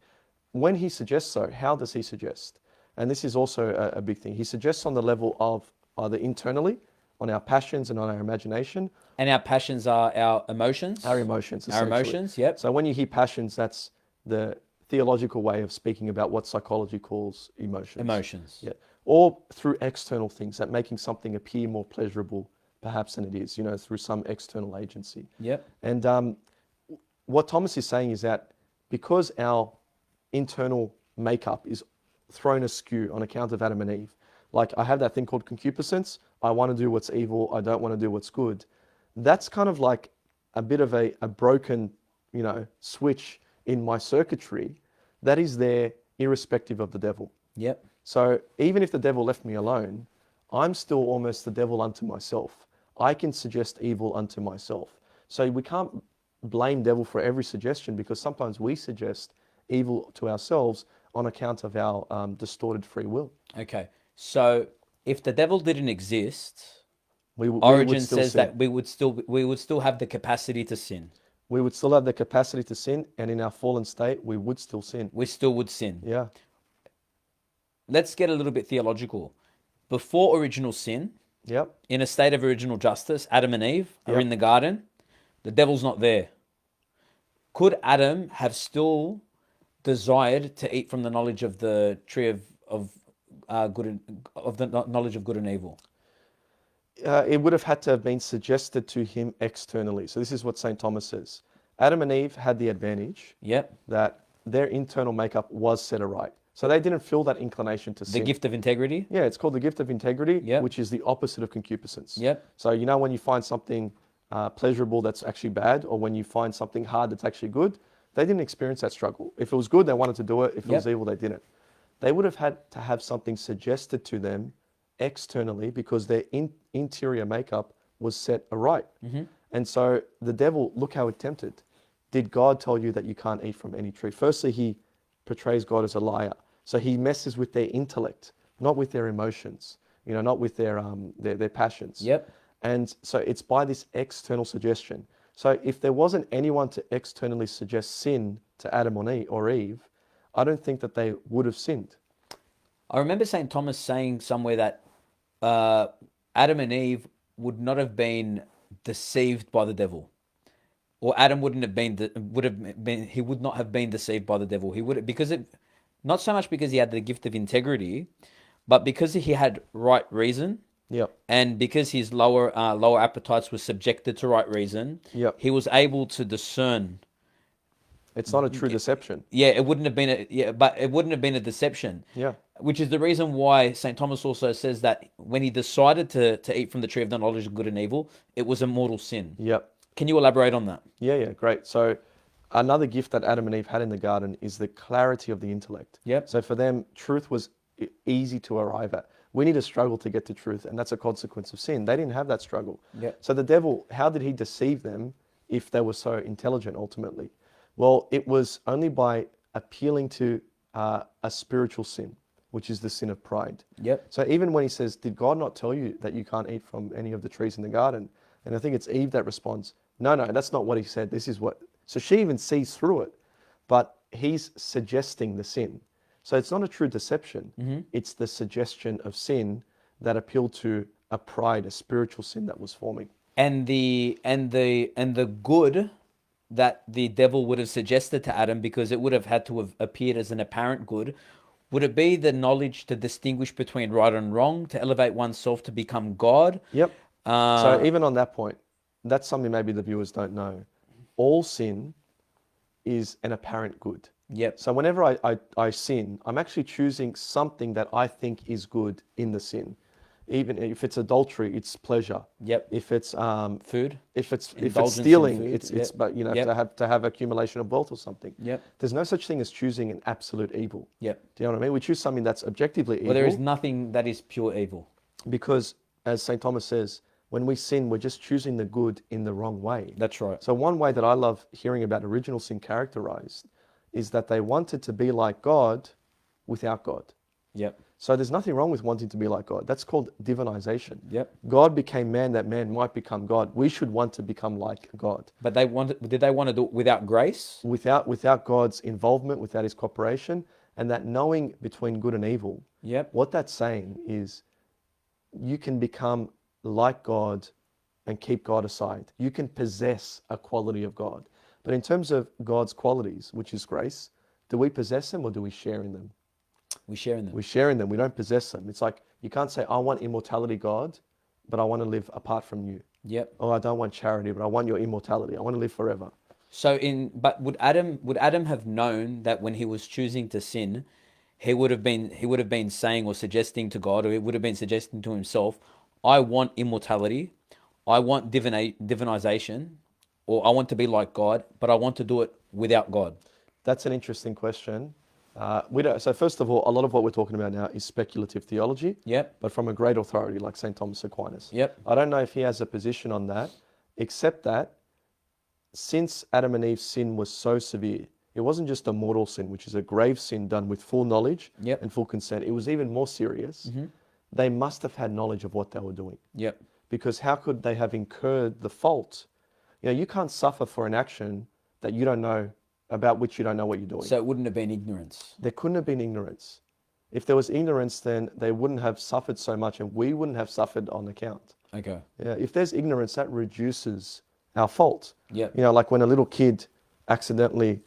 When he suggests so, how does he suggest? And this is also a big thing. He suggests on the level of either internally, on our passions and on our imagination. And our passions are our emotions? Our emotions, Our emotions, yep. So when you hear passions, that's the theological way of speaking about what psychology calls emotions. Emotions. Yeah. Or through external things, that making something appear more pleasurable perhaps than it is, through some external agency. Yep. And what Thomas is saying is that because our internal makeup is thrown askew on account of Adam and Eve, like I have that thing called concupiscence, I want to do what's evil, I don't want to do what's good. That's kind of like a bit of a broken, switch in my circuitry that is there irrespective of the devil. Yep. So even if the devil left me alone, I'm still almost the devil unto myself. I can suggest evil unto myself. So we can't blame devil for every suggestion, because sometimes we suggest evil to ourselves on account of our distorted free will. Okay. So if the devil didn't exist, Origin Origin says that we would still have the capacity to sin. We would still have the capacity to sin, and in our fallen state, we would still sin. We still would sin. Yeah. Let's get a little bit theological. Before original sin, Yep. in a state of original justice, Adam and Eve are in the garden. The devil's not there. Could Adam have still desired to eat from the knowledge of the tree of the knowledge of good and evil? It would have had to have been suggested to him externally. So this is what St. Thomas says. Adam and Eve had the advantage that their internal makeup was set aright. So they didn't feel that inclination to sin. The gift of integrity? Yeah, it's called the gift of integrity, which is the opposite of concupiscence. Yep. So when you find something pleasurable that's actually bad, or when you find something hard that's actually good, they didn't experience that struggle. If it was good, they wanted to do it. If it was evil, they didn't. They would have had to have something suggested to them externally, because their interior makeup was set aright. Mm-hmm. And so the devil, look how it tempted. Did God tell you that you can't eat from any tree? Firstly, he portrays God as a liar. So he messes with their intellect, not with their emotions, not with their passions. Yep. And so it's by this external suggestion. So if there wasn't anyone to externally suggest sin to Adam or Eve, I don't think that they would have sinned. I remember St. Thomas saying somewhere that Adam and Eve would not have been deceived by the devil, or Adam would not have been deceived by the devil. He would, not so much because he had the gift of integrity, but because he had right reason. Yep. And because his lower appetites were subjected to right reason, he was able to discern. It's not a true deception. Yeah, it wouldn't have been a deception. Yeah. Which is the reason why St. Thomas also says that when he decided to eat from the tree of the knowledge of good and evil, it was a mortal sin. Yep. Can you elaborate on that? Yeah, great. So another gift that Adam and Eve had in the garden is the clarity of the intellect. Yep. So for them, truth was easy to arrive at. We need a struggle to get to truth, and that's a consequence of sin. They didn't have that struggle. Yep. So the devil, how did he deceive them if they were so intelligent ultimately? Well, it was only by appealing to a spiritual sin, which is the sin of pride. Yep. So even when he says, did God not tell you that you can't eat from any of the trees in the garden? And I think it's Eve that responds, no, that's not what he said. This is what. So she even sees through it, but he's suggesting the sin. So it's not a true deception. Mm-hmm. It's the suggestion of sin that appealed to a pride, a spiritual sin that was forming. And the good that the devil would have suggested to Adam, because it would have had to have appeared as an apparent good, would it be the knowledge to distinguish between right and wrong, to elevate oneself to become God? Yep. So even on that point, that's something maybe the viewers don't know. All sin is an apparent good. Yep. So whenever I sin, I'm actually choosing something that I think is good in the sin. Even if it's adultery, it's pleasure. Yep. If it's Food. if it's Indulgence in stealing, food. it's Yep. but you know Yep. to have accumulation of wealth or something. Yep. There's no such thing as choosing an absolute evil. Yep. Do you know what I mean? We choose something that's objectively evil. Well, there is nothing that is pure evil. Because, as St. Thomas says, when we sin, we're just choosing the good in the wrong way. That's right. So one way that I love hearing about original sin characterized is that they wanted to be like God without God. Yep. So there's nothing wrong with wanting to be like God. That's called divinization. Yep. God became man that man might become God. We should want to become like God. But did they want to do it without grace? Without God's involvement, without his cooperation, and that knowing between good and evil. Yep. What that's saying is you can become like God and keep God aside. You can possess a quality of God. But in terms of God's qualities, which is grace, do we possess them or do we share in them? We share in them. We share in them. We don't possess them. It's like you can't say, I want immortality, God, but I want to live apart from you. Yep. Oh, I don't want charity, but I want your immortality. I want to live forever. So but would Adam have known that when he was choosing to sin, he would have been saying or suggesting to God, or he would have been suggesting to himself, I want immortality, I want divinization, or I want to be like God, but I want to do it without God. That's an interesting question. So first of all, a lot of what we're talking about now is speculative theology, Yep. but from a great authority like St. Thomas Aquinas. Yep. I don't know if he has a position on that, except that since Adam and Eve's sin was so severe, it wasn't just a mortal sin, which is a grave sin done with full knowledge Yep. and full consent. It was even more serious. Mm-hmm. They must have had knowledge of what they were doing. Yep. Because how could they have incurred the fault? You know, you can't suffer for an action that you don't know, about which you don't know what you're doing. So it wouldn't have been ignorance. There couldn't have been ignorance. If there was ignorance, then they wouldn't have suffered so much and we wouldn't have suffered on account. Okay. Yeah, if there's ignorance, that reduces our fault. Yep. You know, like when a little kid accidentally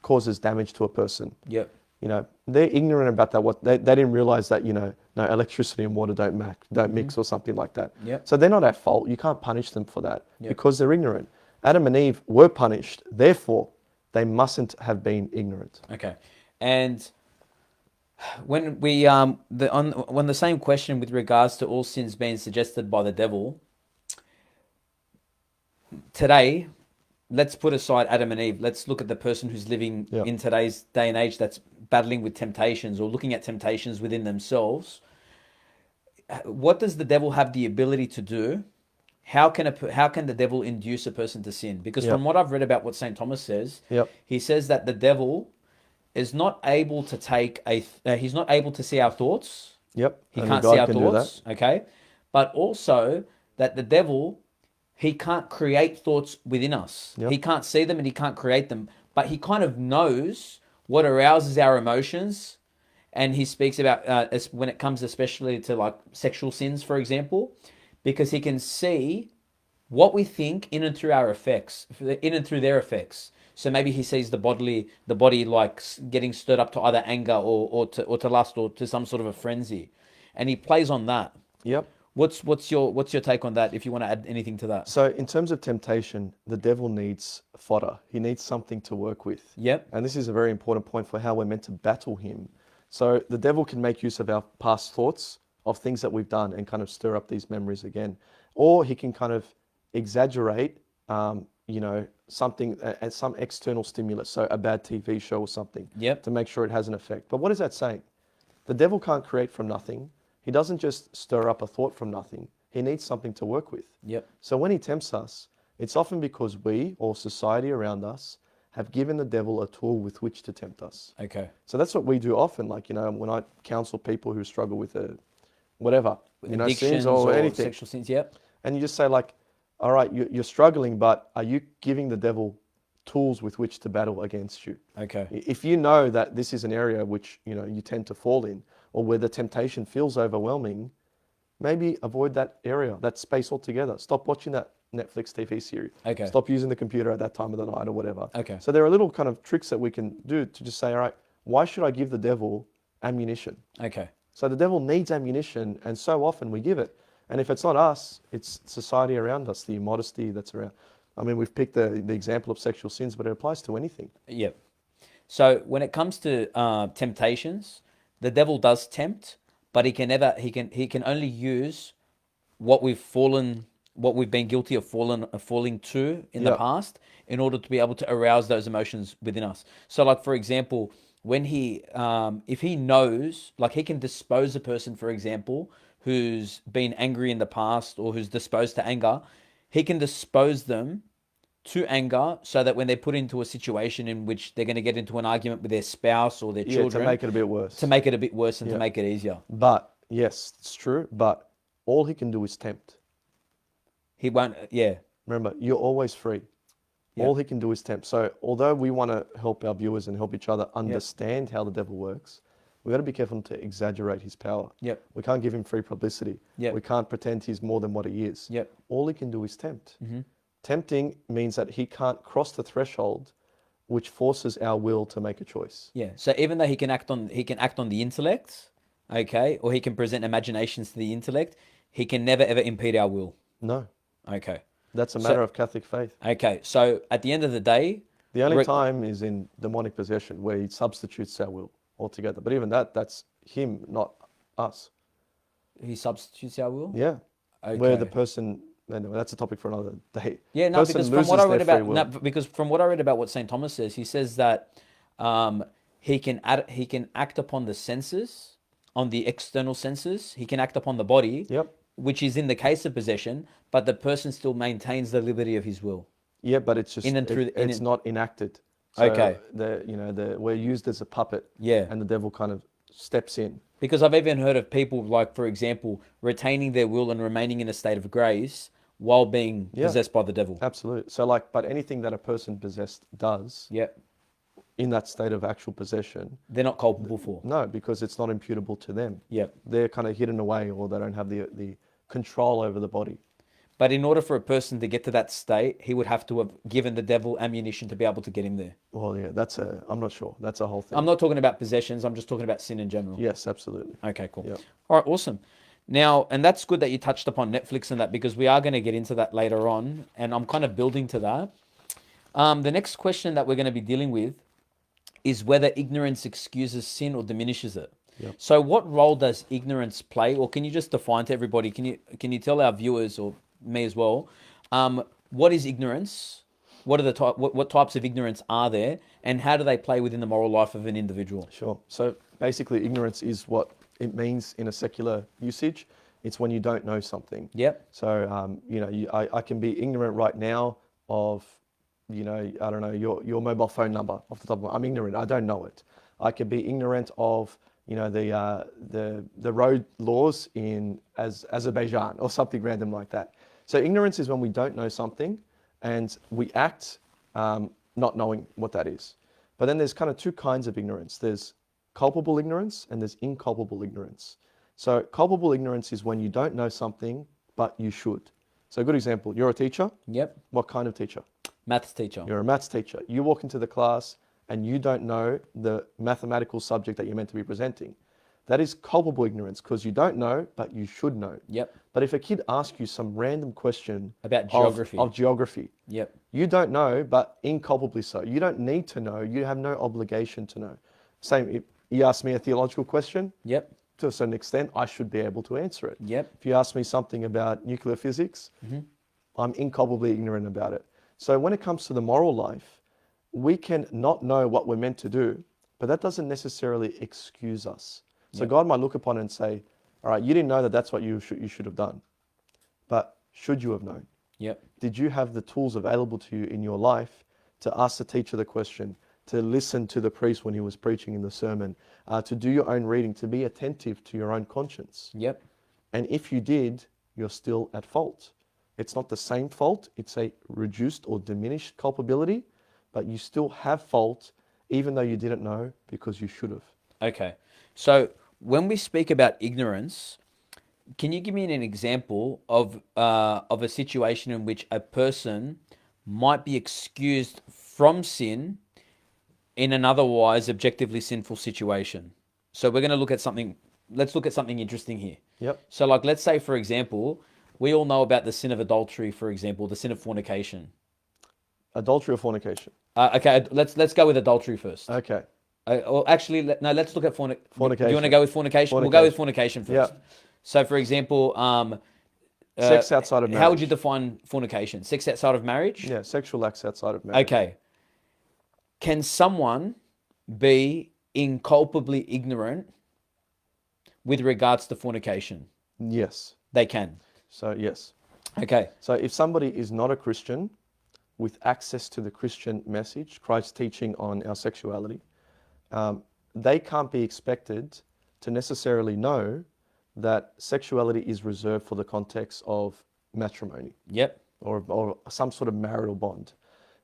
causes damage to a person. Yep. You know, they're ignorant about that. They didn't realize that, you know, no, electricity and water don't mix or something like that. Yep. So they're not at fault. You can't punish them for that Yep. because they're ignorant. Adam and Eve were punished. Therefore, they mustn't have been ignorant. Okay. And when we on the same question with regards to all sins being suggested by the devil, today, let's put aside Adam and Eve. Let's look at the person who's living Yeah. in today's day and age that's battling with temptations or looking at temptations within themselves. What does the devil have the ability to do? How can the devil induce a person to sin? Because Yep. from what I've read about what St. Thomas says, Yep. he says that the devil is not able to he's not able to see our thoughts. Yep. He Only can't God see our can do thoughts, okay? But also that the devil, he can't create thoughts within us. Yep. He can't see them and he can't create them, but he kind of knows what arouses our emotions. And he speaks about when it comes especially to like sexual sins, for example, because he can see what we think in and through our effects, in and through their effects. So maybe he sees the body like getting stirred up to either anger or to lust or to some sort of a frenzy, and he plays on that. Yep. What's your take on that? If you want to add anything to that. So in terms of temptation, the devil needs fodder. He needs something to work with. Yep. And this is a very important point for how we're meant to battle him. So the devil can make use of our past thoughts of things that we've done and kind of stir up these memories again. Or he can kind of exaggerate, something, some external stimulus, so a bad TV show or something, Yep. to make sure it has an effect. But what is that saying? The devil can't create from nothing. He doesn't just stir up a thought from nothing. He needs something to work with. Yep. So when he tempts us, It's often because we or society around us have given the devil a tool with which to tempt us. Okay. So that's what we do often. Like, when I counsel people who struggle with whatever, Addictions sins or anything, sexual sins. Yep. and you just say like, all right, you're struggling, but are you giving the devil tools with which to battle against you? Okay. If you know that this is an area which, you tend to fall in, or where the temptation feels overwhelming, maybe avoid that area, that space altogether. Stop watching that Netflix TV series. Okay. Stop using the computer at that time of the night or whatever. Okay. So there are little kind of tricks that we can do to just say, all right, why should I give the devil ammunition? Okay. So the devil needs ammunition, and so often we give it. And if it's not us, it's society around us, the immodesty that's around. I mean, we've picked the example of sexual sins, but it applies to anything. Yep. So when it comes to temptations, the devil does tempt, but he can only use what we've been guilty of falling to in the Yep. past in order to be able to arouse those emotions within us. So like, for example, when if he knows, like, he can dispose a person, for example, who's been angry in the past or who's disposed to anger, he can dispose them to anger so that when they're put into a situation in which they're going to get into an argument with their spouse or their Yeah, children, to make it a bit worse. and Yeah. to make it easier. But yes, it's true. But all he can do is tempt. He won't, yeah. Remember, you're always free. Yep. All he can do is tempt. So although we want to help our viewers and help each other understand how the devil works, we got to be careful to exaggerate his power. Yep. We can't give him free publicity. Yep. We can't pretend he's more than what he is. Yep. All he can do is tempt. Mm-hmm. Tempting means that he can't cross the threshold which forces our will to make a choice. Yeah. So even though he can act on the intellect, okay, or he can present imaginations to the intellect, he can never ever impede our will. No. Okay. That's a matter of Catholic faith. Okay. So at the end of the day, the only time is in demonic possession, where he substitutes our will altogether. But even that's him, not us. He substitutes our will? Yeah. Okay. Where the person, anyway, that's a topic for another day. Yeah, no, person because from loses what I their read free about will. because from what I read about what St. Thomas says, he says that he can act upon the senses, on the external senses. He can act upon the body, Yep. which is in the case of possession, but the person still maintains the liberty of his will. Yeah, but it's just it's not enacted. So Okay. We're used as a puppet. Yeah. And the devil kind of steps in. Because I've even heard of people, like, for example, retaining their will and remaining in a state of grace while being possessed by the devil. Absolutely. So but anything that a person possessed does, Yep. in that state of actual possession, They're not culpable for. no, because it's not imputable to them. Yep. They're kind of hidden away, or they don't have the control over the body. But in order for a person to get to that state, he would have to have given the devil ammunition to be able to get him there. Well, yeah, I'm not sure. That's a whole thing. I'm not talking about possessions. I'm just talking about sin in general. Yes, absolutely. Okay, cool. Yep. All right, awesome. Now, and that's good that you touched upon Netflix and that, because we are going to get into that later on, and I'm kind of building to that. The next question that we're going to be dealing with is whether ignorance excuses sin or diminishes it. Yep. So what role does ignorance play? Or can you just define to everybody, can you tell our viewers, or me as well, what is ignorance? What are what types of ignorance are there, and how do they play within the moral life of an individual? Sure. So basically, ignorance is what it means in a secular usage. It's when you don't know something. Yep. So I can be ignorant right now of, I don't know, your mobile phone number off the top of I'm ignorant. I don't know it. I can be ignorant of the road laws in Azerbaijan or something random like that. So ignorance is when we don't know something and we act not knowing what that is. But then there's kind of two kinds of ignorance. There's culpable ignorance and there's inculpable ignorance. So culpable ignorance is when you don't know something, but you should. So a good example, you're a teacher. Yep. What kind of teacher? Maths teacher. You're a maths teacher. You walk into the class and you don't know the mathematical subject that you're meant to be presenting. That is culpable ignorance, because you don't know, but you should know. Yep. But if a kid asks you some random question About geography. of geography, Yep. you don't know, but inculpably so. You don't need to know. You have no obligation to know. Same, if you ask me a theological question, Yep. to a certain extent, I should be able to answer it. Yep. If you ask me something about nuclear physics, I'm inculpably ignorant about it. So when it comes to the moral life, we can not know what we're meant to do, but that doesn't necessarily excuse us. So God might look upon it and say, all right, you didn't know that that's what you should have done. But should you have known? Yep. Did you have the tools available to you in your life to ask the teacher the question, to listen to the priest when he was preaching in the sermon, to do your own reading, to be attentive to your own conscience? Yep. And if you did, you're still at fault. It's not the same fault, it's a reduced or diminished culpability, but you still have fault even though you didn't know because you should have. Okay. So when we speak about ignorance, can you give me an example of a situation in which a person might be excused from sin in an otherwise objectively sinful situation? So we're going to look at something. Let's look at something interesting here. Yep. So, like, let's say, for example, we all know about the sin of adultery, for example, the sin of fornication. Adultery or fornication? Okay, let's go with adultery first. Okay. Well, actually, no. Let's look at Fornication. Do you want to go with fornication? We'll go with fornication first. Yep. So, for example, Sex outside of marriage. how would you define fornication? Sex outside of marriage? Yeah, sexual acts outside of marriage. Okay. Can someone be inculpably ignorant with regards to fornication? Yes. They can. So, yes. Okay. So, if somebody is not a Christian with access to the Christian message, Christ's teaching on our sexuality, they can't be expected to necessarily know that sexuality is reserved for the context of matrimony. Yep. Or some sort of marital bond.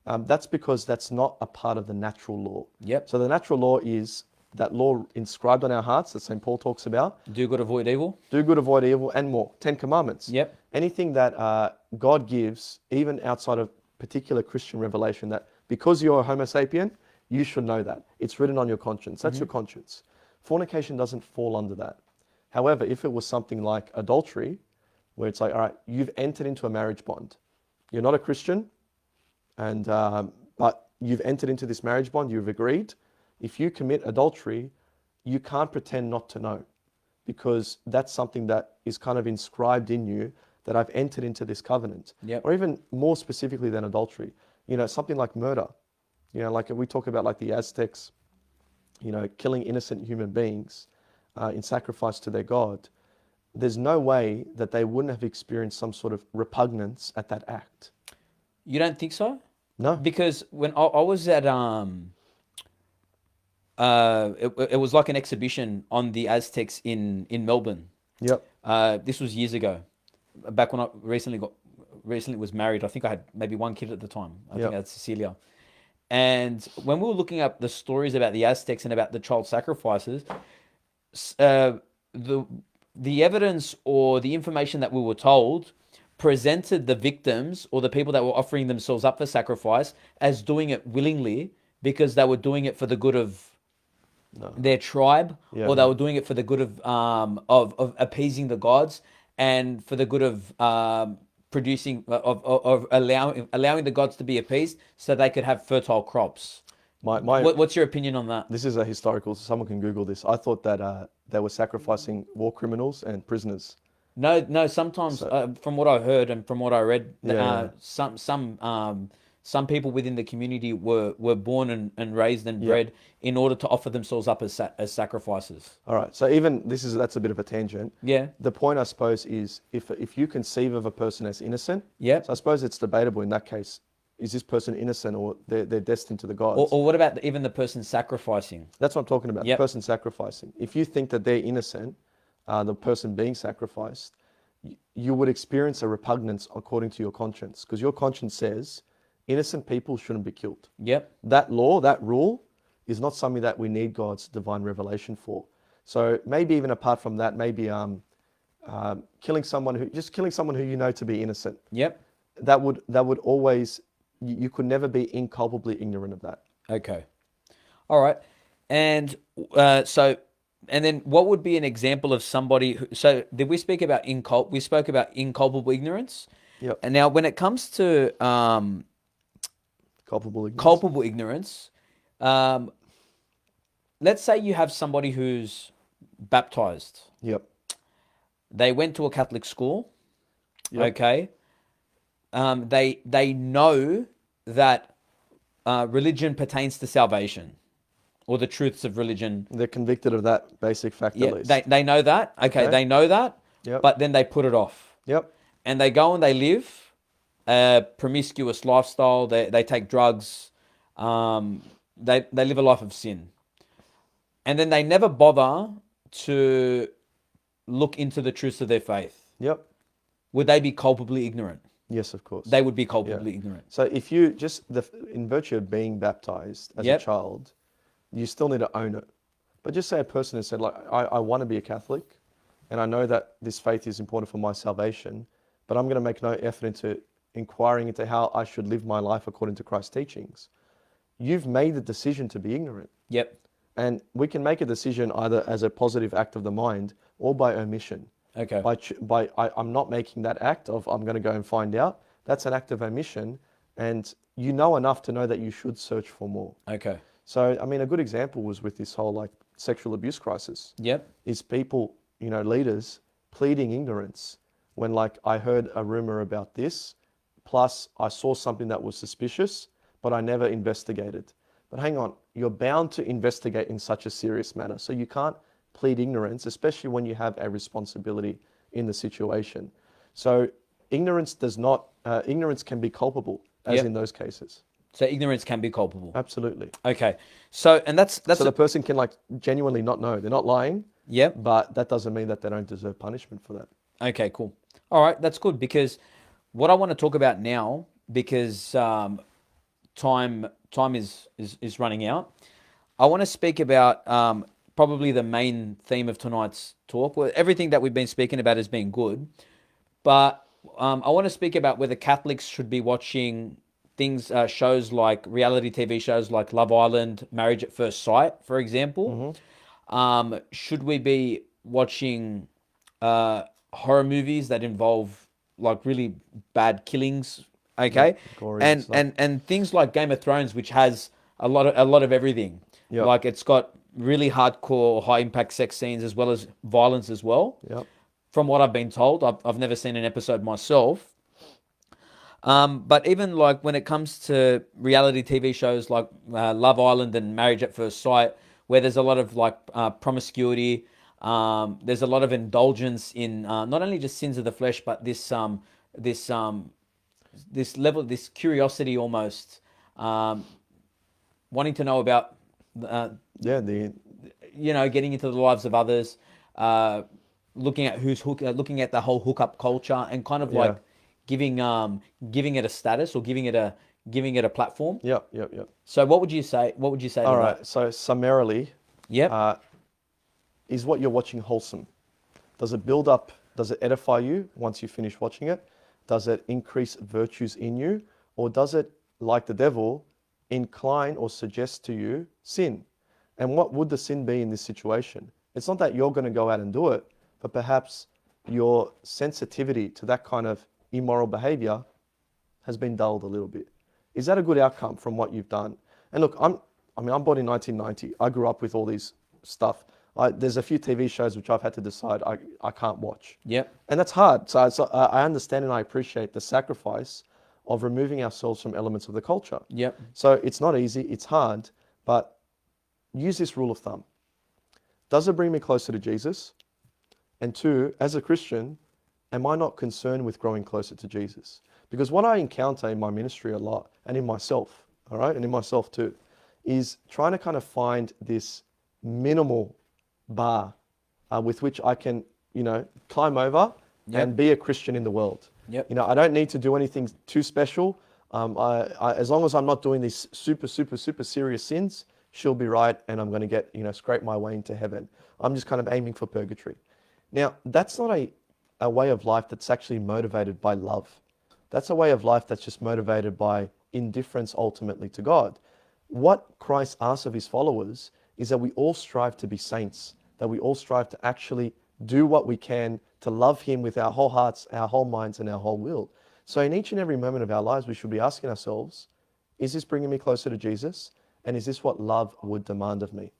That's because that's not a part of the natural law. Yep. So the natural law is that law inscribed on our hearts that St. Paul talks about. Do good, avoid evil. Do good, avoid evil, and more. 10 Commandments. Yep. Anything that God gives, even outside of particular Christian revelation, that because you're a Homo sapien, you should know that. It's written on your conscience. That's your conscience. Fornication doesn't fall under that. However, if it was something like adultery, where it's like, all right, you've entered into a marriage bond. You're not a Christian, and but you've entered into this marriage bond, you've agreed. If you commit adultery, you can't pretend not to know, because that's something that is kind of inscribed in you, that I've entered into this covenant. Yep. Or even more specifically than adultery, something like murder. Like we talk about, like the Aztecs, killing innocent human beings in sacrifice to their God. There's no way that they wouldn't have experienced some sort of repugnance at that act. You don't think so? No. Because when I was at it was like an exhibition on the Aztecs in Melbourne. Yep. This was years ago, back when I recently was married. I think I had maybe one kid at the time. I think I had Cecilia. And when we were looking up the stories about the Aztecs and about the child sacrifices, the evidence or the information that we were told presented the victims or the people that were offering themselves up for sacrifice as doing it willingly, because they were doing it for the good of their tribe, or they were doing it for the good of appeasing the gods, and for the good of producing of allowing the gods to be appeased so they could have fertile crops. What's your opinion on that? This is a historical, so someone can Google this. I thought that they were sacrificing war criminals and prisoners. No. Sometimes, from what I heard and from what I read, some people within the community were born and raised and bred in order to offer themselves up as sacrifices. All right. So even that's a bit of a tangent. Yeah. The point, I suppose, is if you conceive of a person as innocent. Yeah. So I suppose it's debatable in that case. Is this person innocent, or they're destined to the gods? Or what about even the person sacrificing? That's what I'm talking about. The person sacrificing. If you think that they're innocent, the person being sacrificed, you would experience a repugnance according to your conscience, because your conscience says innocent people shouldn't be killed. Yep. That law, that rule, is not something that we need God's divine revelation for. So maybe even apart from that, maybe killing someone who you know to be innocent. Yep. That would always, you could never be inculpably ignorant of that. Okay. All right. And and then what would be an example of somebody who, so did we speak about we spoke about inculpable ignorance? Yep. And now when it comes to culpable ignorance, let's say you have somebody who's baptized. Yep. They went to a Catholic school. Yep. Okay. They know that religion pertains to salvation, or the truths of religion. They're convicted of that basic fact at least. They know that. Okay, they know that. Yep. But then they put it off. Yep. And they go and they live a promiscuous lifestyle. They take drugs. They live a life of sin, and then they never bother to look into the truths of their faith. Yep. Would they be culpably ignorant? Yes, of course. They would be culpably ignorant. So if you just, in virtue of being baptized as a child, you still need to own it. But just say a person has said, like, I want to be a Catholic, and I know that this faith is important for my salvation, but I'm going to make no effort into inquiring into how I should live my life according to Christ's teachings. You've made the decision to be ignorant. Yep. And we can make a decision either as a positive act of the mind or by omission. Okay. I'm not making that act of I'm going to go and find out. That's an act of omission, and you know enough to know that you should search for more. Okay. So, I mean, a good example was with this whole like sexual abuse crisis. Yep. Is people, leaders pleading ignorance when like I heard a rumor about this, plus I saw something that was suspicious, but I never investigated. But hang on, you're bound to investigate in such a serious matter. So you can't plead ignorance, especially when you have a responsibility in the situation. So ignorance can be culpable, as in those cases. So ignorance can be culpable. Absolutely. Okay. So, and that's so the person can like genuinely not know. They're not lying. Yep. But that doesn't mean that they don't deserve punishment for that. Okay, cool. All right, that's good, because what I want to talk about now, because time is running out. I want to speak about probably the main theme of tonight's talk. Well, everything that we've been speaking about has been good, but I want to speak about whether Catholics should be watching shows like reality TV shows like Love Island, Marriage at First Sight, for example. Mm-hmm. Should we be watching horror movies that involve like really bad killings? Okay, and things like Game of Thrones, which has a lot of everything. Yep. Like it's got really hardcore, high impact sex scenes as well as violence as well. Yep. From what I've been told, I've never seen an episode myself. But even like when it comes to reality TV shows like Love Island and Marriage at First Sight, where there's a lot of like promiscuity, there's a lot of indulgence in not only just sins of the flesh, but this level, this curiosity almost, wanting to know about, getting into the lives of others, looking at looking at the whole hookup culture, and kind of like giving it a status, or giving it a platform. Yep. So what would you say? What would you say? All right. That? So summarily, yep. Is what you're watching wholesome? Does it build up? Does it edify you once you finish watching it? Does it increase virtues in you? Or does it, like the devil, incline or suggest to you sin? And what would the sin be in this situation? It's not that you're going to go out and do it, but perhaps your sensitivity to that kind of immoral behavior has been dulled a little bit. Is that a good outcome from what you've done? And look, I'm born in 1990. I grew up with all these stuff. There's a few TV shows which I've had to decide I can't watch. Yep. And that's hard. So I understand and I appreciate the sacrifice of removing ourselves from elements of the culture. Yep. So it's not easy, it's hard, but use this rule of thumb. Does it bring me closer to Jesus? And two, as a Christian, am I not concerned with growing closer to Jesus? Because what I encounter in my ministry a lot, and in myself, all right, and in myself too, is trying to kind of find this minimal bar with which I can, climb over and be a Christian in the world. Yep. I don't need to do anything too special. As long as I'm not doing these super, super, super serious sins, she'll be right, and I'm going to get, scrape my way into heaven. I'm just kind of aiming for purgatory. Now, that's not a way of life that's actually motivated by love. That's a way of life that's just motivated by indifference ultimately to God. What Christ asks of his followers is that we all strive to be saints, that we all strive to actually do what we can to love him with our whole hearts, our whole minds, and our whole will. So in each and every moment of our lives, we should be asking ourselves, is this bringing me closer to Jesus? And is this what love would demand of me?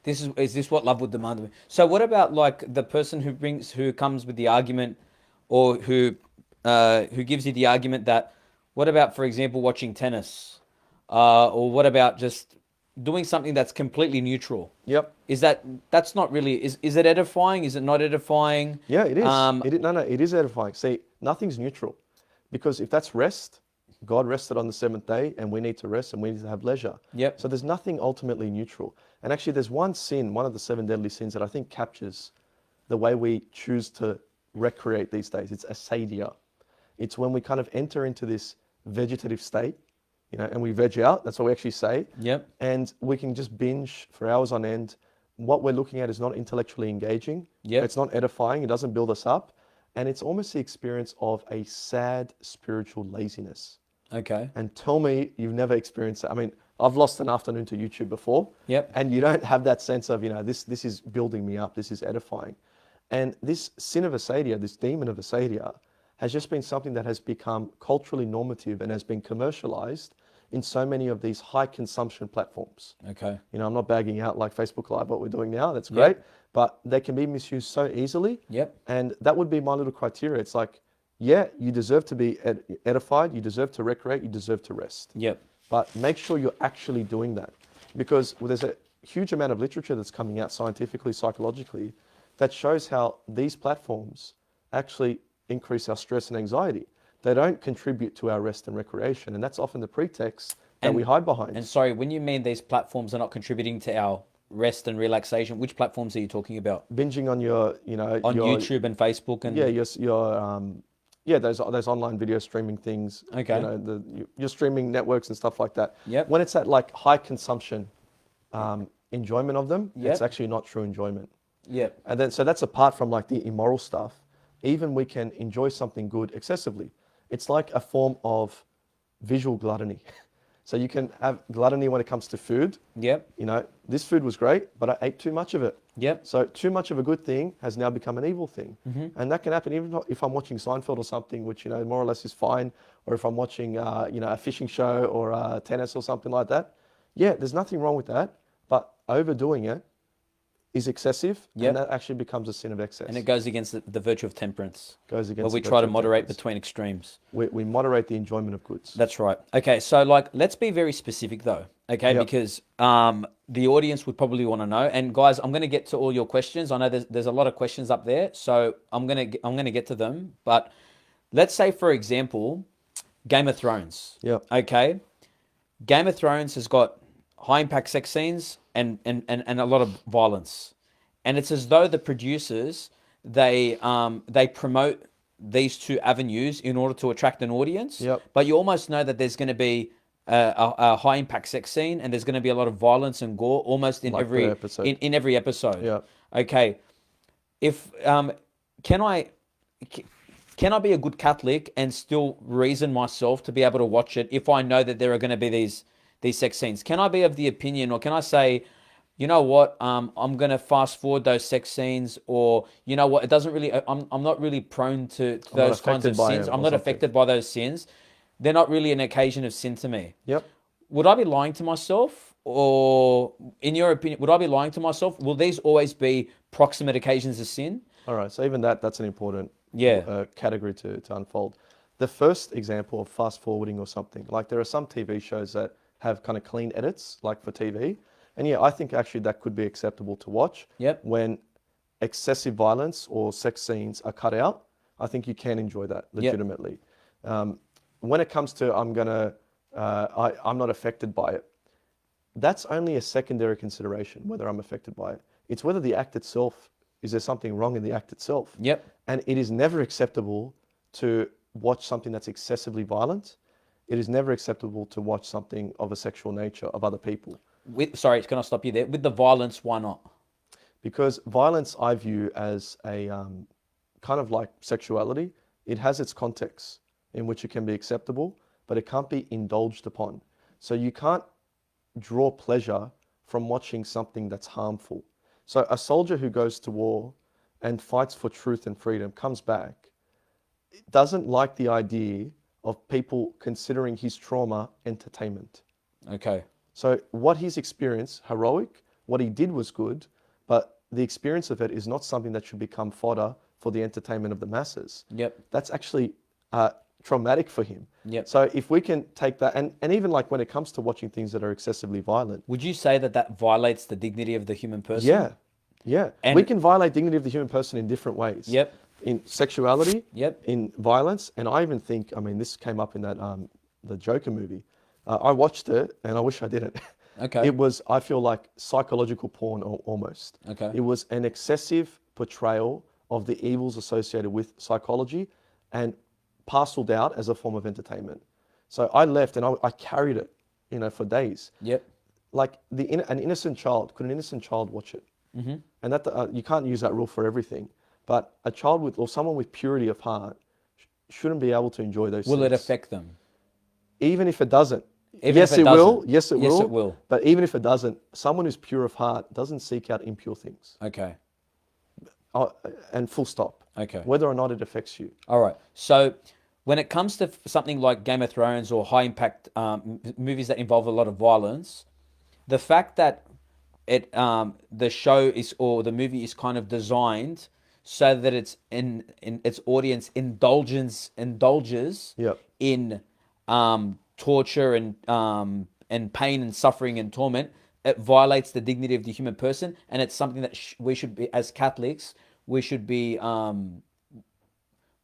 Is this what love would demand of me? So what about like the person who comes with the argument, or who gives you the argument that, what about, for example, watching tennis, or what about just doing something that's completely neutral? Yep. That's not really, is it edifying? Is it not edifying? Yeah, it is. It is edifying. See, nothing's neutral. Because if that's rest, God rested on the seventh day, and we need to rest and we need to have leisure. Yep. So there's nothing ultimately neutral. And actually, there's one sin, one of the 7 deadly sins, that I think captures the way we choose to recreate these days. It's acedia. It's when we kind of enter into this vegetative state, and we veg out. That's what we actually say. Yep. And we can just binge for hours on end. What we're looking at is not intellectually engaging. Yep. It's not edifying. It doesn't build us up. And it's almost the experience of a sad spiritual laziness. Okay. And tell me you've never experienced that. I mean, I've lost an afternoon to YouTube before. Yep. And you don't have that sense of, this is building me up. This is edifying. And this sin of acedia, this demon of acedia, has just been something that has become culturally normative and has been commercialized in so many of these high consumption platforms. Okay. I'm not bagging out like Facebook Live, what we're doing now. That's great. Yep. But they can be misused so easily. Yep. And that would be my little criteria. It's like, yeah, you deserve to be edified. You deserve to recreate. You deserve to rest. Yep. But make sure you're actually doing that, because there's a huge amount of literature that's coming out scientifically, psychologically, that shows how these platforms actually increase our stress and anxiety. They don't contribute to our rest and recreation. And that's often the pretext that we hide behind. And sorry, when you mean these platforms are not contributing to our rest and relaxation, which platforms are you talking about? Binging on your, on YouTube and Facebook and those online video streaming things. Okay. Your streaming networks and stuff like that. Yep. When it's at like high consumption enjoyment of them, Yep. it's actually not true enjoyment. Yep. And then so that's apart from like the immoral stuff. Even we can enjoy something good excessively. It's like a form of visual gluttony. So you can have gluttony when it comes to food. Yep. This food was great, but I ate too much of it. Yep. So too much of a good thing has now become an evil thing. Mm-hmm. And that can happen even if I'm watching Seinfeld or something, which, more or less is fine. Or if I'm watching, a fishing show or tennis or something like that. Yeah, there's nothing wrong with that. But overdoing it is excessive. Yep. And that actually becomes a sin of excess. And it goes against the virtue of temperance. Goes against where we the try virtue to of moderate temperance. between extremes. We moderate the enjoyment of goods. That's right. Okay, so let's be very specific though. Okay, Yep. because the audience would probably want to know. And guys, I'm going to get to all your questions. I know there's a lot of questions up there, so I'm gonna get to them. But let's say, for example, Game of Thrones. Yep. Okay, Game of Thrones has got high impact sex scenes and a lot of violence, and it's as though the producers they promote these two avenues in order to attract an audience. Yep. But you almost know that there's going to be a high impact sex scene, and there's going to be a lot of violence and gore almost in Like every per episode. in every episode. Yeah. Okay. If can I be a good Catholic and still reason myself to be able to watch it if I know that there are going to be these sex scenes? Can I be of the opinion, or can I say, you know what, I'm going to fast forward those sex scenes, or you know what, it doesn't really, I'm not really prone to those kinds of sins. I'm not affected by those sins. They're not really an occasion of sin to me. Yep. Would I be lying to myself? Or in your opinion, would I be lying to myself? Will these always be proximate occasions of sin? All right. So even that's an important category to unfold. The first example of fast forwarding or something, like there are some TV shows that have kind of clean edits, like for TV. And yeah, I think actually that could be acceptable to watch. Yep. When excessive violence or sex scenes are cut out, I think you can enjoy that legitimately. Yep. When it comes to I'm not affected by it, that's only a secondary consideration, whether I'm affected by it. It's whether the act itself, is there something wrong in the act itself? Yep. And it is never acceptable to watch something that's excessively violent. It is never acceptable to watch something of a sexual nature of other people. Sorry, can I stop you there? With the violence, why not? Because violence I view as a kind of like sexuality. It has its context in which it can be acceptable, but it can't be indulged upon. So you can't draw pleasure from watching something that's harmful. So a soldier who goes to war and fights for truth and freedom comes back, doesn't like the idea of people considering his trauma entertainment. Okay. So what he's experienced, heroic, what he did was good, but the experience of it is not something that should become fodder for the entertainment of the masses. Yep. That's actually traumatic for him. Yep. So if we can take that, and even like when it comes to watching things that are excessively violent. Would you say that violates the dignity of the human person? Yeah. And we can violate dignity of the human person in different ways. Yep. in sexuality, Yep. in violence, and I even think, I mean, this came up in that the Joker movie. I watched it, and I wish I didn't. Okay. It was, I feel like, psychological porn almost. Okay. It was an excessive portrayal of the evils associated with psychology and parceled out as a form of entertainment. So I left and I carried it, for days. Yep. Like an innocent child, could an innocent child watch it? Mm-hmm. And that you can't use that rule for everything. But a child or someone with purity of heart shouldn't be able to enjoy those Will it things. affect them? Even if it doesn't. Even Yes, if it it will. doesn't? Yes, it Yes, will. it will. But even if it doesn't, someone who's pure of heart doesn't seek out impure things. Okay. And full stop. Okay. Whether or not it affects you. All right. So when it comes to something like Game of Thrones or high impact movies that involve a lot of violence, the fact that the show is or the movie is kind of designed so that it's in its audience indulges Yep. in torture and pain and suffering and torment, it violates the dignity of the human person, and it's something that we should be, as Catholics, we should be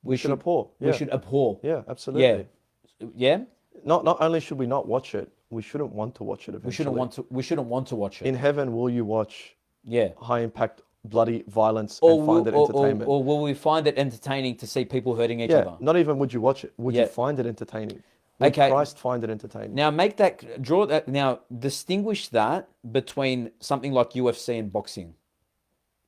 We should abhor. we Yeah. should abhor. Yeah, absolutely. Yeah. Not only should we not watch it, we shouldn't want to watch it eventually. We shouldn't want to watch it. In heaven, will you watch Yeah. high impact, bloody violence and find it entertainment? Or will we find it entertaining to see people hurting each Yeah, other? not even would you watch it. Would Yeah. you find it entertaining? Would Okay. Christ find it entertaining? Now now distinguish that between something like UFC and boxing.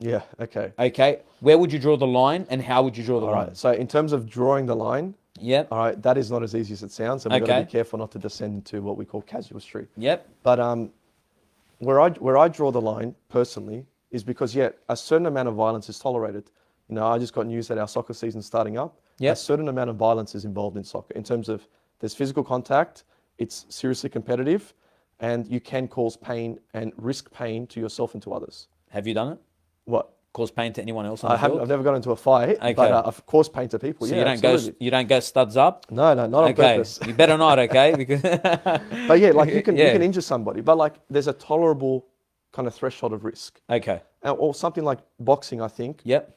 Yeah, okay. Okay, where would you draw the line, and how would you draw the All line? right. So in terms of drawing the line, Yep. all right, that is not as easy as it sounds, and we've got to Okay. be careful not to descend into what we call casuistry. Yep. But where I draw the line personally is because a certain amount of violence is tolerated. I just got news that our soccer season's starting up. Yep. A certain amount of violence is involved in soccer in terms of there's physical contact, it's seriously competitive, and you can cause pain and risk pain to yourself and to others. Have you done it? What? Cause pain to anyone else on the field? I've never got into a fight, Okay. but I've caused pain to people. So yeah, you don't absolutely. you don't go studs up? No, not on Okay, purpose. you better not. Okay, because But yeah, like you can injure somebody, but like there's a tolerable kind of threshold of risk. Okay. Or something like boxing, I think. Yep.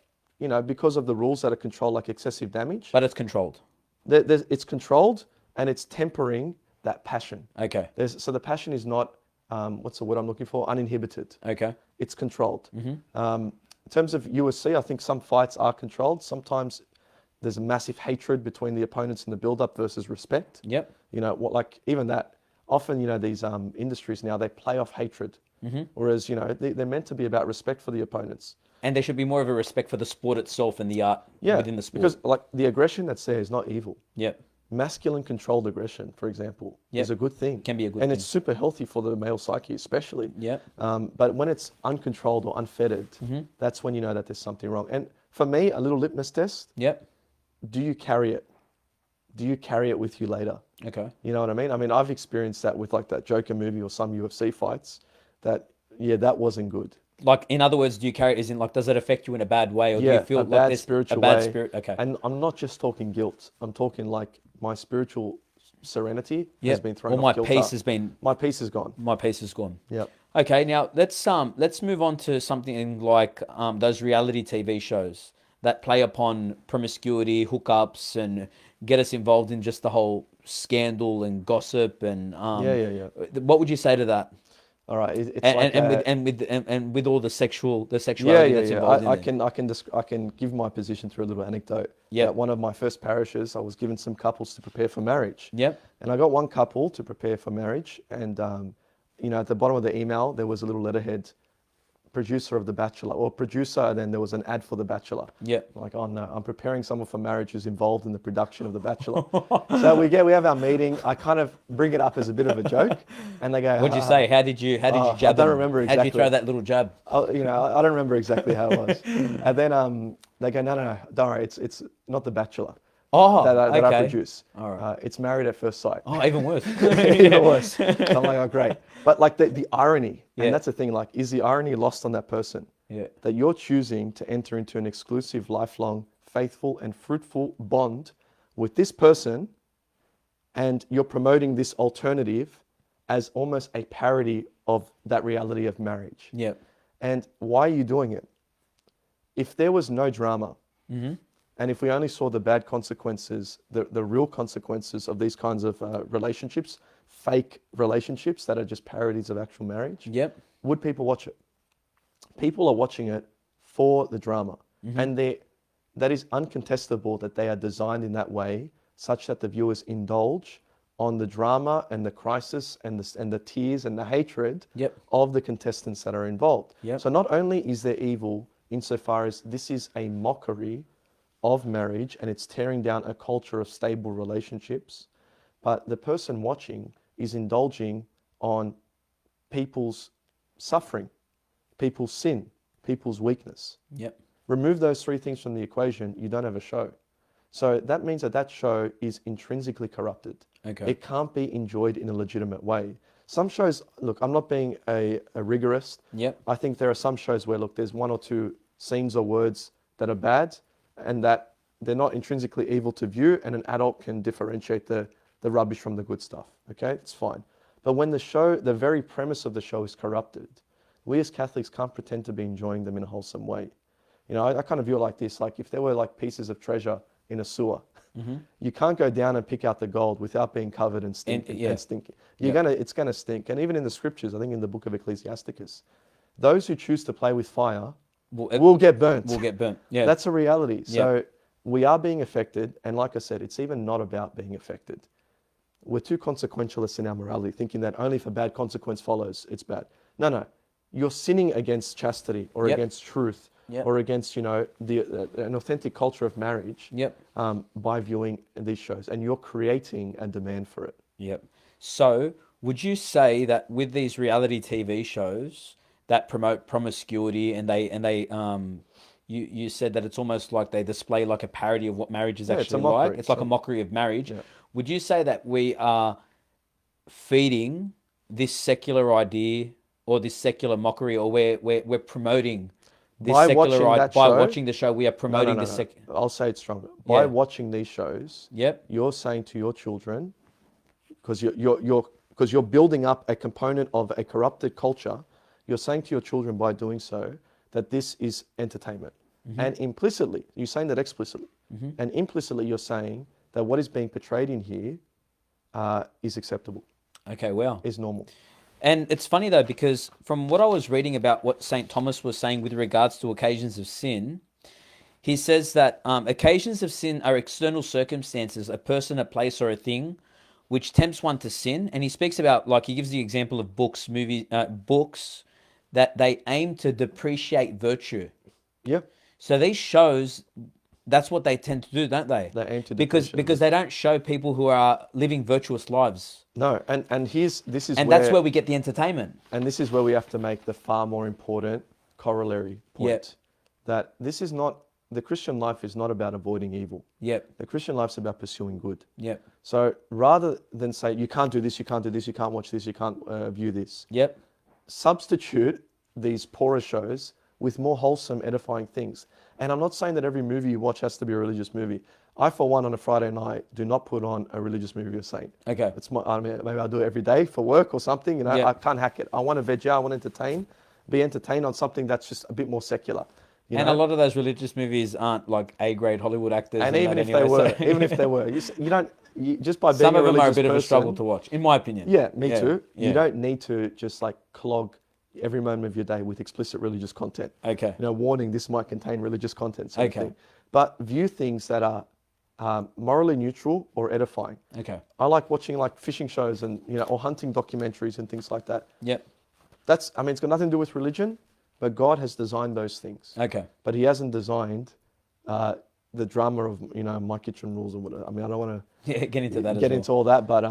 Because of the rules that are controlled, like excessive damage. But it's controlled. It's controlled and it's tempering that passion. Okay. So the passion is not, what's the word I'm looking for? Uninhibited. Okay. It's controlled. Mm-hmm. In terms of UFC, I think some fights are controlled. Sometimes there's a massive hatred between the opponents in the build-up versus respect. Yep. Even that, often, these industries now, they play off hatred. Mm-hmm. Whereas, they're meant to be about respect for the opponents. And there should be more of a respect for the sport itself and the art within the sport. Because like the aggression that's there is not evil. Yep. Masculine controlled aggression, for example, is a good thing. Can be a good and thing. it's super healthy for the male psyche, especially. Yep. But when it's uncontrolled or unfettered, that's when you know that there's something wrong. And for me, a little litmus test, Yep. do you carry it? Do you carry it with you later? Okay. You know what I mean? I mean, I've experienced that with like that Joker movie or some UFC fights that wasn't good. Like, in other words, do you carry it as in, like, does it affect you in a bad way? Or do you feel a like bad there's spiritual a bad way. spirit? Okay. And I'm not just talking guilt. I'm talking like my spiritual serenity has been thrown Or off my kilter. peace has been, My peace is gone. my peace is gone. Yep. Okay, now let's move on to something like those reality TV shows that play upon promiscuity, hookups, and get us involved in just the whole scandal and gossip and What would you say to that? All right. It's And with all the sexuality that's involved in it. I can give my position through a little anecdote. Yep. At one of my first parishes, I was given some couples to prepare for marriage. Yep. And I got one couple to prepare for marriage, and at the bottom of the email there was a little letterhead, producer of The Bachelor, or producer, and then there was an ad for The Bachelor. Yep. Like, oh no, I'm preparing someone for marriage who's involved in the production of The Bachelor. So we have our meeting. I kind of bring it up as a bit of a joke, and they go, What'd you say? How did you jab I them? don't remember How did you exactly. throw that little jab? I don't remember exactly how it was. And then they go, no, don't worry, it's not The Bachelor Oh, that I okay. produce. All right. It's Married at First Sight. Oh, even worse. Even worse. So I'm like, oh, great. But like the irony, Yeah. and that's the thing, like, is the irony lost on that person? Yeah. That you're choosing to enter into an exclusive, lifelong, faithful and fruitful bond with this person, and you're promoting this alternative as almost a parody of that reality of marriage. Yeah. And why are you doing it? If there was no drama, Mm-hmm. And if we only saw the bad consequences, the real consequences of these kinds of relationships, fake relationships that are just parodies of actual marriage, Yep. would people watch it? People are watching it for the drama. And that is uncontestable that they are designed in that way such that the viewers indulge on the drama and the crisis and the tears and the hatred of the contestants that are involved. So not only is there evil insofar as this is a mockery of marriage and it's tearing down a culture of stable relationships, but the person watching is indulging on people's suffering, people's sin, people's weakness. Remove those three things from the equation, you don't have a show. So that means that show is intrinsically corrupted. It can't be enjoyed in a legitimate way. Some shows, look, I'm not being a rigorist. I think there are some shows where, look, there's one or two scenes or words that are bad and that they're not intrinsically evil to view, and an adult can differentiate the rubbish from the good stuff. Okay, it's fine. But when the very premise of the show is corrupted, we as Catholics can't pretend to be enjoying them in a wholesome way. You know, I kind of view it like this, like if there were like pieces of treasure in a sewer, you can't go down and pick out the gold without being covered and stinking. It's gonna stink. And even in the scriptures, I think in the book of Ecclesiasticus, those who choose to play with fire will get burnt. That's a reality. So we are being affected, and like I said, it's even not about being affected. We're too consequentialist in our morality, thinking that only if a bad consequence follows, it's bad. No. You're sinning against chastity or against truth or against, an authentic culture of marriage by viewing these shows, and you're creating a demand for it. So would you say that with these reality TV shows that promote promiscuity and you said that it's almost like they display like a parody of what marriage is actually like. It's like a mockery of marriage. Would you say that we are feeding this secular idea or this secular mockery, or we're promoting this secular idea by watching the show? We are promoting this. I'll say it stronger. By watching these shows, you're saying to your children, because you're building up a component of a corrupted culture, you're saying to your children by doing so that this is entertainment. And implicitly, you're saying that explicitly, and implicitly you're saying that what is being portrayed in here is acceptable. Is normal. And it's funny though, because from what I was reading about what St. Thomas was saying with regards to occasions of sin, he says that occasions of sin are external circumstances, a person, a place, or a thing, which tempts one to sin. And he speaks about, like, he gives the example of books, movies, books that they aim to depreciate virtue. So these shows, that's what they tend to do, don't they? They aim to because they don't show people who are living virtuous lives. No, and that's where we get the entertainment. And this is where we have to make the far more important corollary point. That this is not, the Christian life is not about avoiding evil. The Christian life is about pursuing good. So rather than say, you can't do this, you can't do this, you can't watch this, you can't view this. Substitute these poorer shows with more wholesome, edifying things. And I'm not saying that every movie you watch has to be a religious movie. I, for one, on a Friday night, do not put on a religious movie or saint. Maybe I'll do it every day for work or something. I can't hack it. I want to veg out, I want to be entertained on something that's just a bit more secular. A lot of those religious movies aren't like A-grade Hollywood actors. And even if they were, just by being some of them are a bit person, of a struggle to watch, in my opinion. Me too. You don't need to just like clog every moment of your day with explicit religious content. Warning, this might contain religious content. But view things that are morally neutral or edifying. I like watching like fishing shows and or hunting documentaries and things like that. It's got nothing to do with religion, but God has designed those things. But He hasn't designed the drama of My Kitchen Rules or whatever. I don't want to get into that. Into all that, but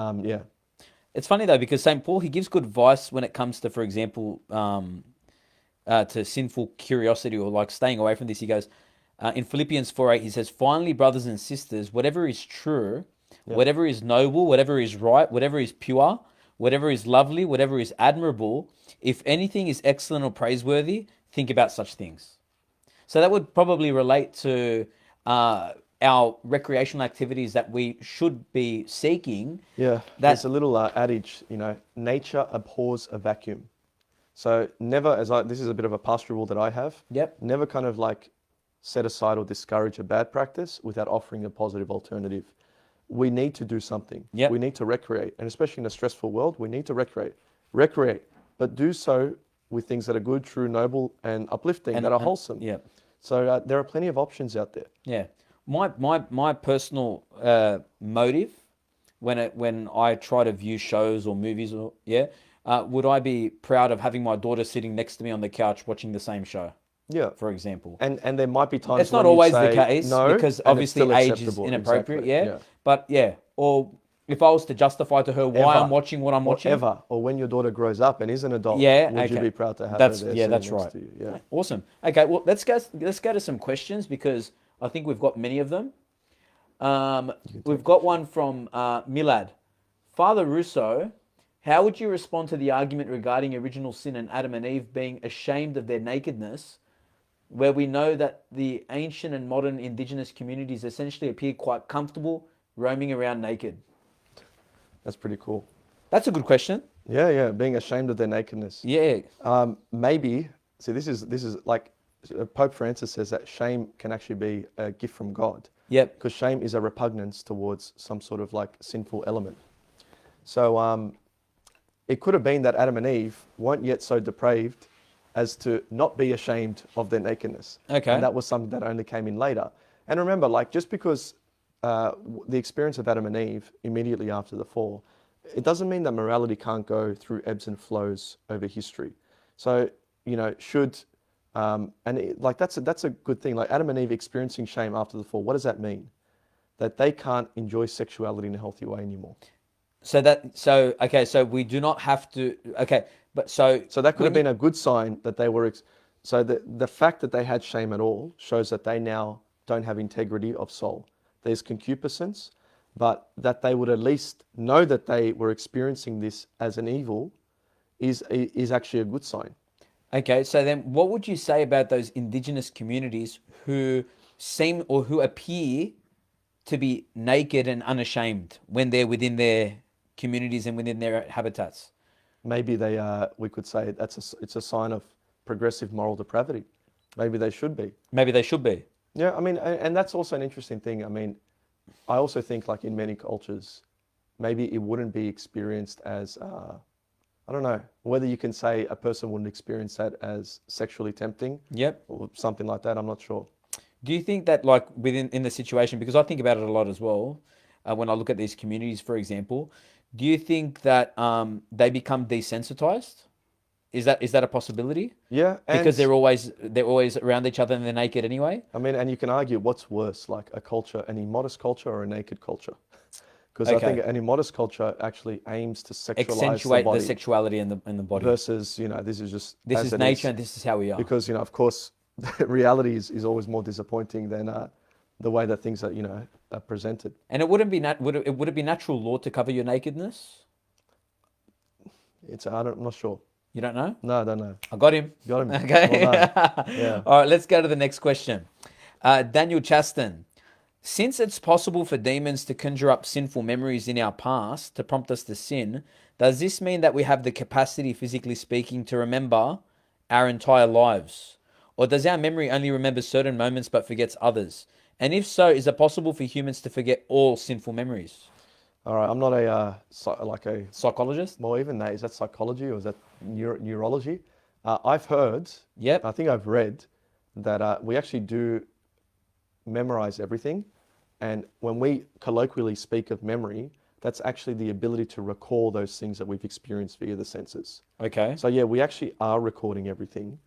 It's funny though, because St. Paul, he gives good advice when it comes to, for example, to sinful curiosity or like staying away from this. He goes, in Philippians 4:8, he says, finally, brothers and sisters, whatever is true, whatever is noble, whatever is right, whatever is pure, whatever is lovely, whatever is admirable, if anything is excellent or praiseworthy, think about such things. So that would probably relate to our recreational activities that we should be seeking. There's a little adage, nature abhors a vacuum. So never, this is a bit of a pastoral rule that I have. Never kind of like set aside or discourage a bad practice without offering a positive alternative. We need to do something. Yep. We need to recreate. And especially in a stressful world, we need to recreate. Recreate, but do so with things that are good, true, noble, and uplifting, that are wholesome. Yeah. So there are plenty of options out there. Yeah. My personal motive when I try to view shows or movies, or would I be proud of having my daughter sitting next to me on the couch watching the same show, Yeah. for example? And there might be times It's not when you always say the case, no, because and it's obviously still age is acceptable. inappropriate, Exactly. But or if I was to justify to her why I'm watching what I'm watching, or when your daughter grows up and is an adult, would you be proud to have her there sitting that's next right. to you? Yeah. Awesome. Okay, well let's go to some questions, because I think we've got many of them. We've got one from Milad. Father Russo, how would you respond to the argument regarding original sin and Adam and Eve being ashamed of their nakedness, where we know that the ancient and modern indigenous communities essentially appear quite comfortable roaming around naked? That's pretty cool. That's a good question. Yeah, being ashamed of their nakedness. Yeah. Maybe, see, this is like Pope Francis says that shame can actually be a gift from God. Yep. Because shame is a repugnance towards some sort of like sinful element. So it could have been that Adam and Eve weren't yet so depraved as to not be ashamed of their nakedness. Okay. And that was something that only came in later. And remember, like, just because the experience of Adam and Eve immediately after the fall, it doesn't mean that morality can't go through ebbs and flows over history. So, that's a good thing. Like Adam and Eve experiencing shame after the fall, what does that mean? That they can't enjoy sexuality in a healthy way anymore. So we do not have to. Okay, but so that could have been a good sign that they were. So the fact that they had shame at all shows that they now don't have integrity of soul. There's concupiscence, but that they would at least know that they were experiencing this as an evil is actually a good sign. Okay, so then what would you say about those indigenous communities who seem or who appear to be naked and unashamed when they're within their communities and within their habitats? Maybe we could say it's a sign of progressive moral depravity. Maybe they should be. Maybe they should be. Yeah, I mean, and that's also an interesting thing. I mean, I also think like in many cultures, maybe it wouldn't be experienced as, I don't know, whether you can say a person wouldn't experience that as sexually tempting. Yep. Or something like that. I'm not sure. Do you think that like in the situation, because I think about it a lot as well, when I look at these communities, for example, do you think that they become desensitized? Is that a possibility? Yeah, because they're always around each other and they're naked anyway. I mean, and you can argue what's worse, like a culture, an immodest culture or a naked culture? Because I think an immodest culture actually aims to sexualize accentuate the body the sexuality in the body. Versus, this is just this is nature and this is how we are. Because of course, reality is always more disappointing than the way that things are are presented. And it wouldn't be would it be natural law to cover your nakedness? I'm not sure. You don't know? No, I don't know. I got him. Got him. Okay. Well done. Yeah. All right, let's go to the next question. Daniel Chaston. Since it's possible for demons to conjure up sinful memories in our past to prompt us to sin, does this mean that we have the capacity, physically speaking, to remember our entire lives? Or does our memory only remember certain moments but forgets others? And if so, is it possible for humans to forget all sinful memories? All right, I'm not a psychologist. Well, even that, is that psychology or is that neurology? I've heard. Yep. I think I've read that we actually do memorize everything, and when we colloquially speak of memory, that's actually the ability to recall those things that we've experienced via the senses. Okay. So yeah, we actually are recording everything,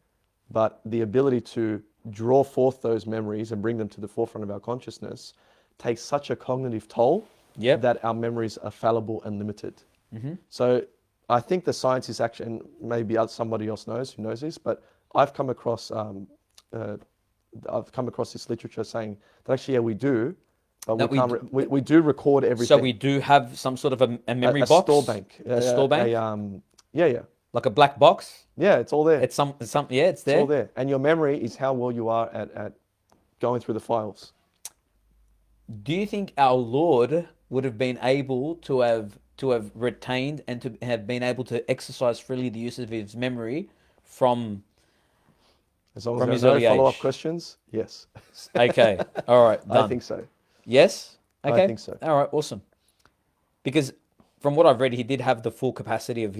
but the ability to draw forth those memories and bring them to the forefront of our consciousness takes such a cognitive toll. Yep. That our memories are fallible and limited. Mm-hmm. So I think the science is actually, and maybe somebody else who knows this, but I've come across this literature saying that actually, yeah, we do, but we do record everything. So we do have some sort of a memory box? Store bank. A store bank? Yeah. Like a black box? Yeah, it's all there. It's there. It's all there. And your memory is how well you are at going through the files. Do you think our Lord would have been able to have retained and to have been able to exercise freely the use of his memory from As long as from there's his no early follow-up age? questions, yes. Okay. All right. I Done. think so. Yes? I Okay. think so. All right. Awesome. Because from what I've read, he did have the full capacity of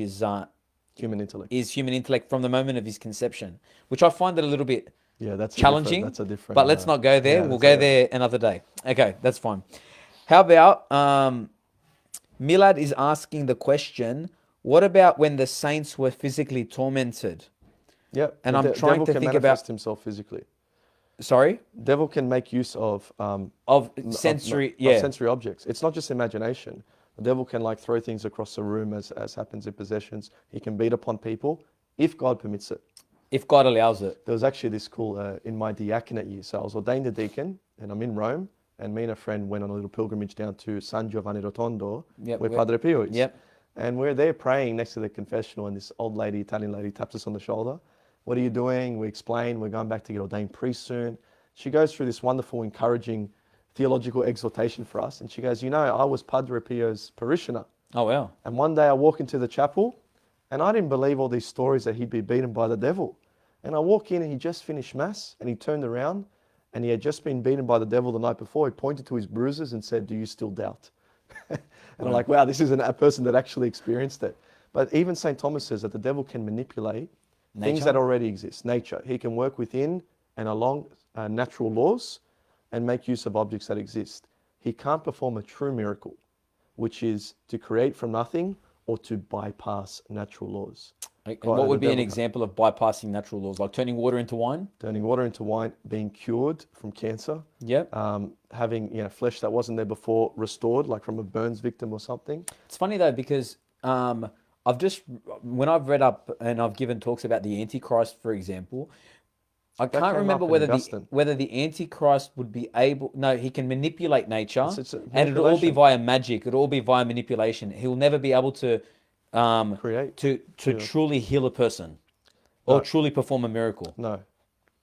Human intellect. his human intellect from the moment of his conception, which I find it a little bit Yeah, challenging. That's a different. But let's not go there. Yeah, We'll that's go a, there another day. Okay, that's fine. How about Milad is asking the question, what about when the saints were physically tormented? yeah. And The I'm trying devil to can think manifest about, himself physically. sorry, Devil can make use of of of sensory, yeah. sensory objects. It's not just imagination. The devil can like throw things across the room as happens in possessions. He can beat upon people if God permits it. If God allows it. There was actually this cool in my diaconate year. So I was ordained a deacon, and I'm in Rome, and me and a friend went on a little pilgrimage down to San Giovanni Rotondo, Yep. where Padre Pio is. Yep. And we're there praying next to the confessional, and this old lady, Italian lady, taps us on the shoulder. What are you doing? We explain, we're going back to get ordained priest soon. She goes through this wonderful, encouraging theological exhortation for us. And she goes, I was Padre Pio's parishioner. Oh, wow. And one day I walk into the chapel, and I didn't believe all these stories that he'd be beaten by the devil. And I walk in, and he just finished Mass, and he turned around, and he had just been beaten by the devil the night before. He pointed to his bruises and said, do you still doubt? And I'm like, wow, this is a person that actually experienced it. But even St. Thomas says that the devil can manipulate things that already exist, nature. He can work within and along natural laws and make use of objects that exist. He can't perform a true miracle, which is to create from nothing or to bypass natural laws. And what would be an example of bypassing natural laws? Like turning water into wine? Turning water into wine, being cured from cancer. Yep. Having flesh that wasn't there before restored, like from a burns victim or something. It's funny though, because when I've read up and I've given talks about the Antichrist, for example, I can't remember whether the Antichrist would be able. No, he can manipulate nature, and it'll all be via magic. It'll all be via manipulation. He'll never be able to create to truly heal a person or truly perform a miracle. No,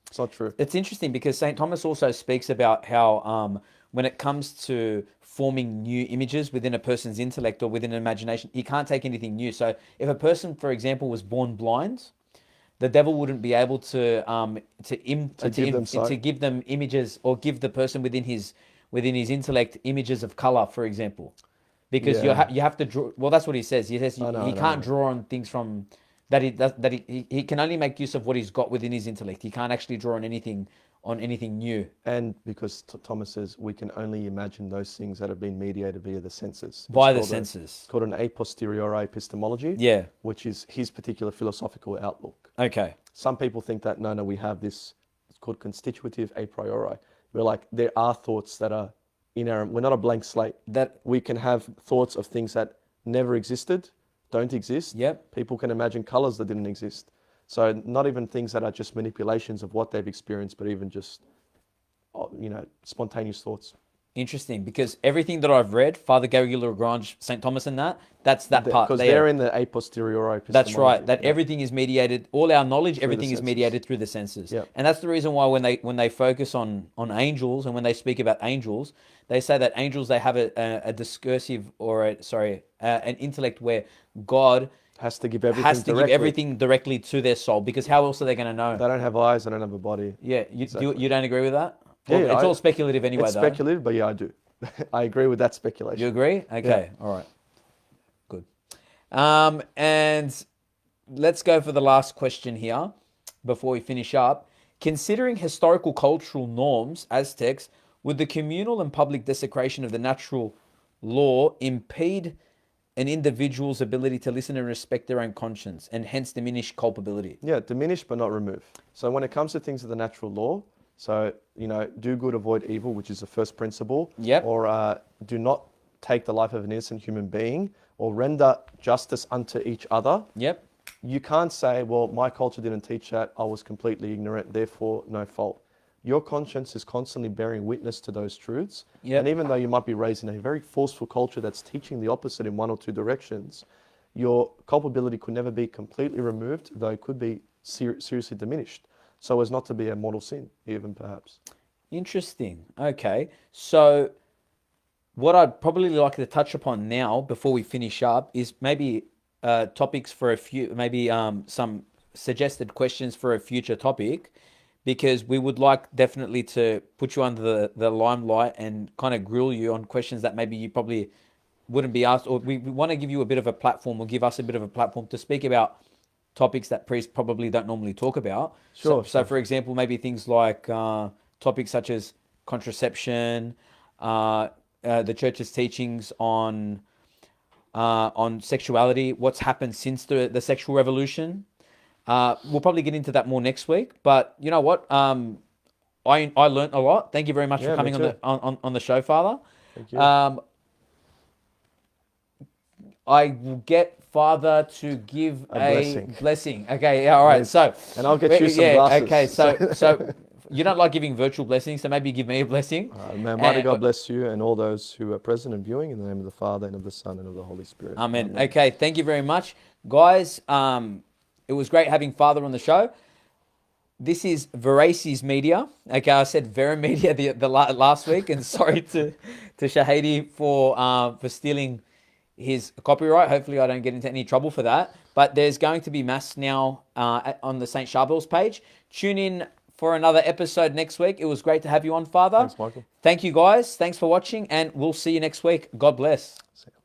it's not true. It's interesting because St. Thomas also speaks about how when it comes to forming new images within a person's intellect or within an imagination, he can't take anything new. So if a person, for example, was born blind, the devil wouldn't be able to give them images or give the person within his intellect images of color, for example, because you have to draw. Well, that's what he says. He says he can't draw on things from that he can only make use of what he's got within his intellect. He can't actually draw on anything new. And because Thomas says we can only imagine those things that have been mediated via the senses. Via the senses. It's called an a posteriori epistemology. Yeah. Which is his particular philosophical outlook. Okay. Some people think that no, we have this. It's called constitutive a priori. We're like there are thoughts that are inerrant. We're not a blank slate. That we can have thoughts of things that never existed, don't exist. Yep. People can imagine colors that didn't exist. So not even things that are just manipulations of what they've experienced, but even just, spontaneous thoughts. Interesting, because everything that I've read, Father Gabriel Lagrange, St. Thomas and that's that part. Because they're in the a posteriori epistemology. That's right. That everything is mediated, all our knowledge, everything is mediated through the senses. Yep. And that's the reason why when they focus on angels and when they speak about angels, they say that angels, they have a discursive an intellect where God has to give everything directly to their soul, because how else are they going to know? They don't have eyes, they don't have a body. Yeah, you don't agree with that? Yeah, it's all speculative anyway, it's speculative, but yeah, I do. I agree with that speculation. You agree? Okay, yeah. All right. Good. And let's go for the last question here before we finish up. Considering historical cultural norms, Aztecs, would the communal and public desecration of the natural law impede an individual's ability to listen and respect their own conscience and hence diminish culpability? Yeah, diminish but not remove. So when it comes to things of the natural law, so, do good, avoid evil, which is the first principle. Yep. Or do not take the life of an innocent human being, or render justice unto each other. Yep. You can't say, well, my culture didn't teach that, I was completely ignorant, therefore no fault. Your conscience is constantly bearing witness to those truths. Yep. And even though you might be raised in a very forceful culture that's teaching the opposite in one or two directions, your culpability could never be completely removed, though it could be seriously diminished, so as not to be a mortal sin, even perhaps. Interesting. Okay. So what I'd probably like to touch upon now before we finish up is maybe topics for some suggested questions for a future topic. because we would like definitely to put you under the limelight and kind of grill you on questions that maybe you probably wouldn't be asked, or we want to give you a bit of a platform, or give us a bit of a platform to speak about topics that priests probably don't normally talk about. Sure, So sure. for example, maybe things like topics such as contraception, the church's teachings on sexuality, what's happened since the sexual revolution. We'll probably get into that more next week. But you know what? I learned a lot. Thank you very much for Yeah, me coming on too. the show, Father. Thank you. I will get Father to give A a blessing. blessing. Okay, yeah, all right. So, And I'll get you some yeah, glasses. okay. So you don't like giving virtual blessings, so maybe give me a blessing. May Almighty God bless you and all those who are present and viewing, in the name of the Father, and of the Son, and of the Holy Spirit. Amen. Okay, thank you very much, guys. It was great having Father on the show. This is Veraces Media. Okay, I said Vera Media last week, and sorry to Shahidi for stealing his copyright. Hopefully, I don't get into any trouble for that. But there's going to be mass now on the St. Charbel's page. Tune in for another episode next week. It was great to have you on, Father. Thanks, Michael. Thank you, guys. Thanks for watching, and we'll see you next week. God bless. See ya.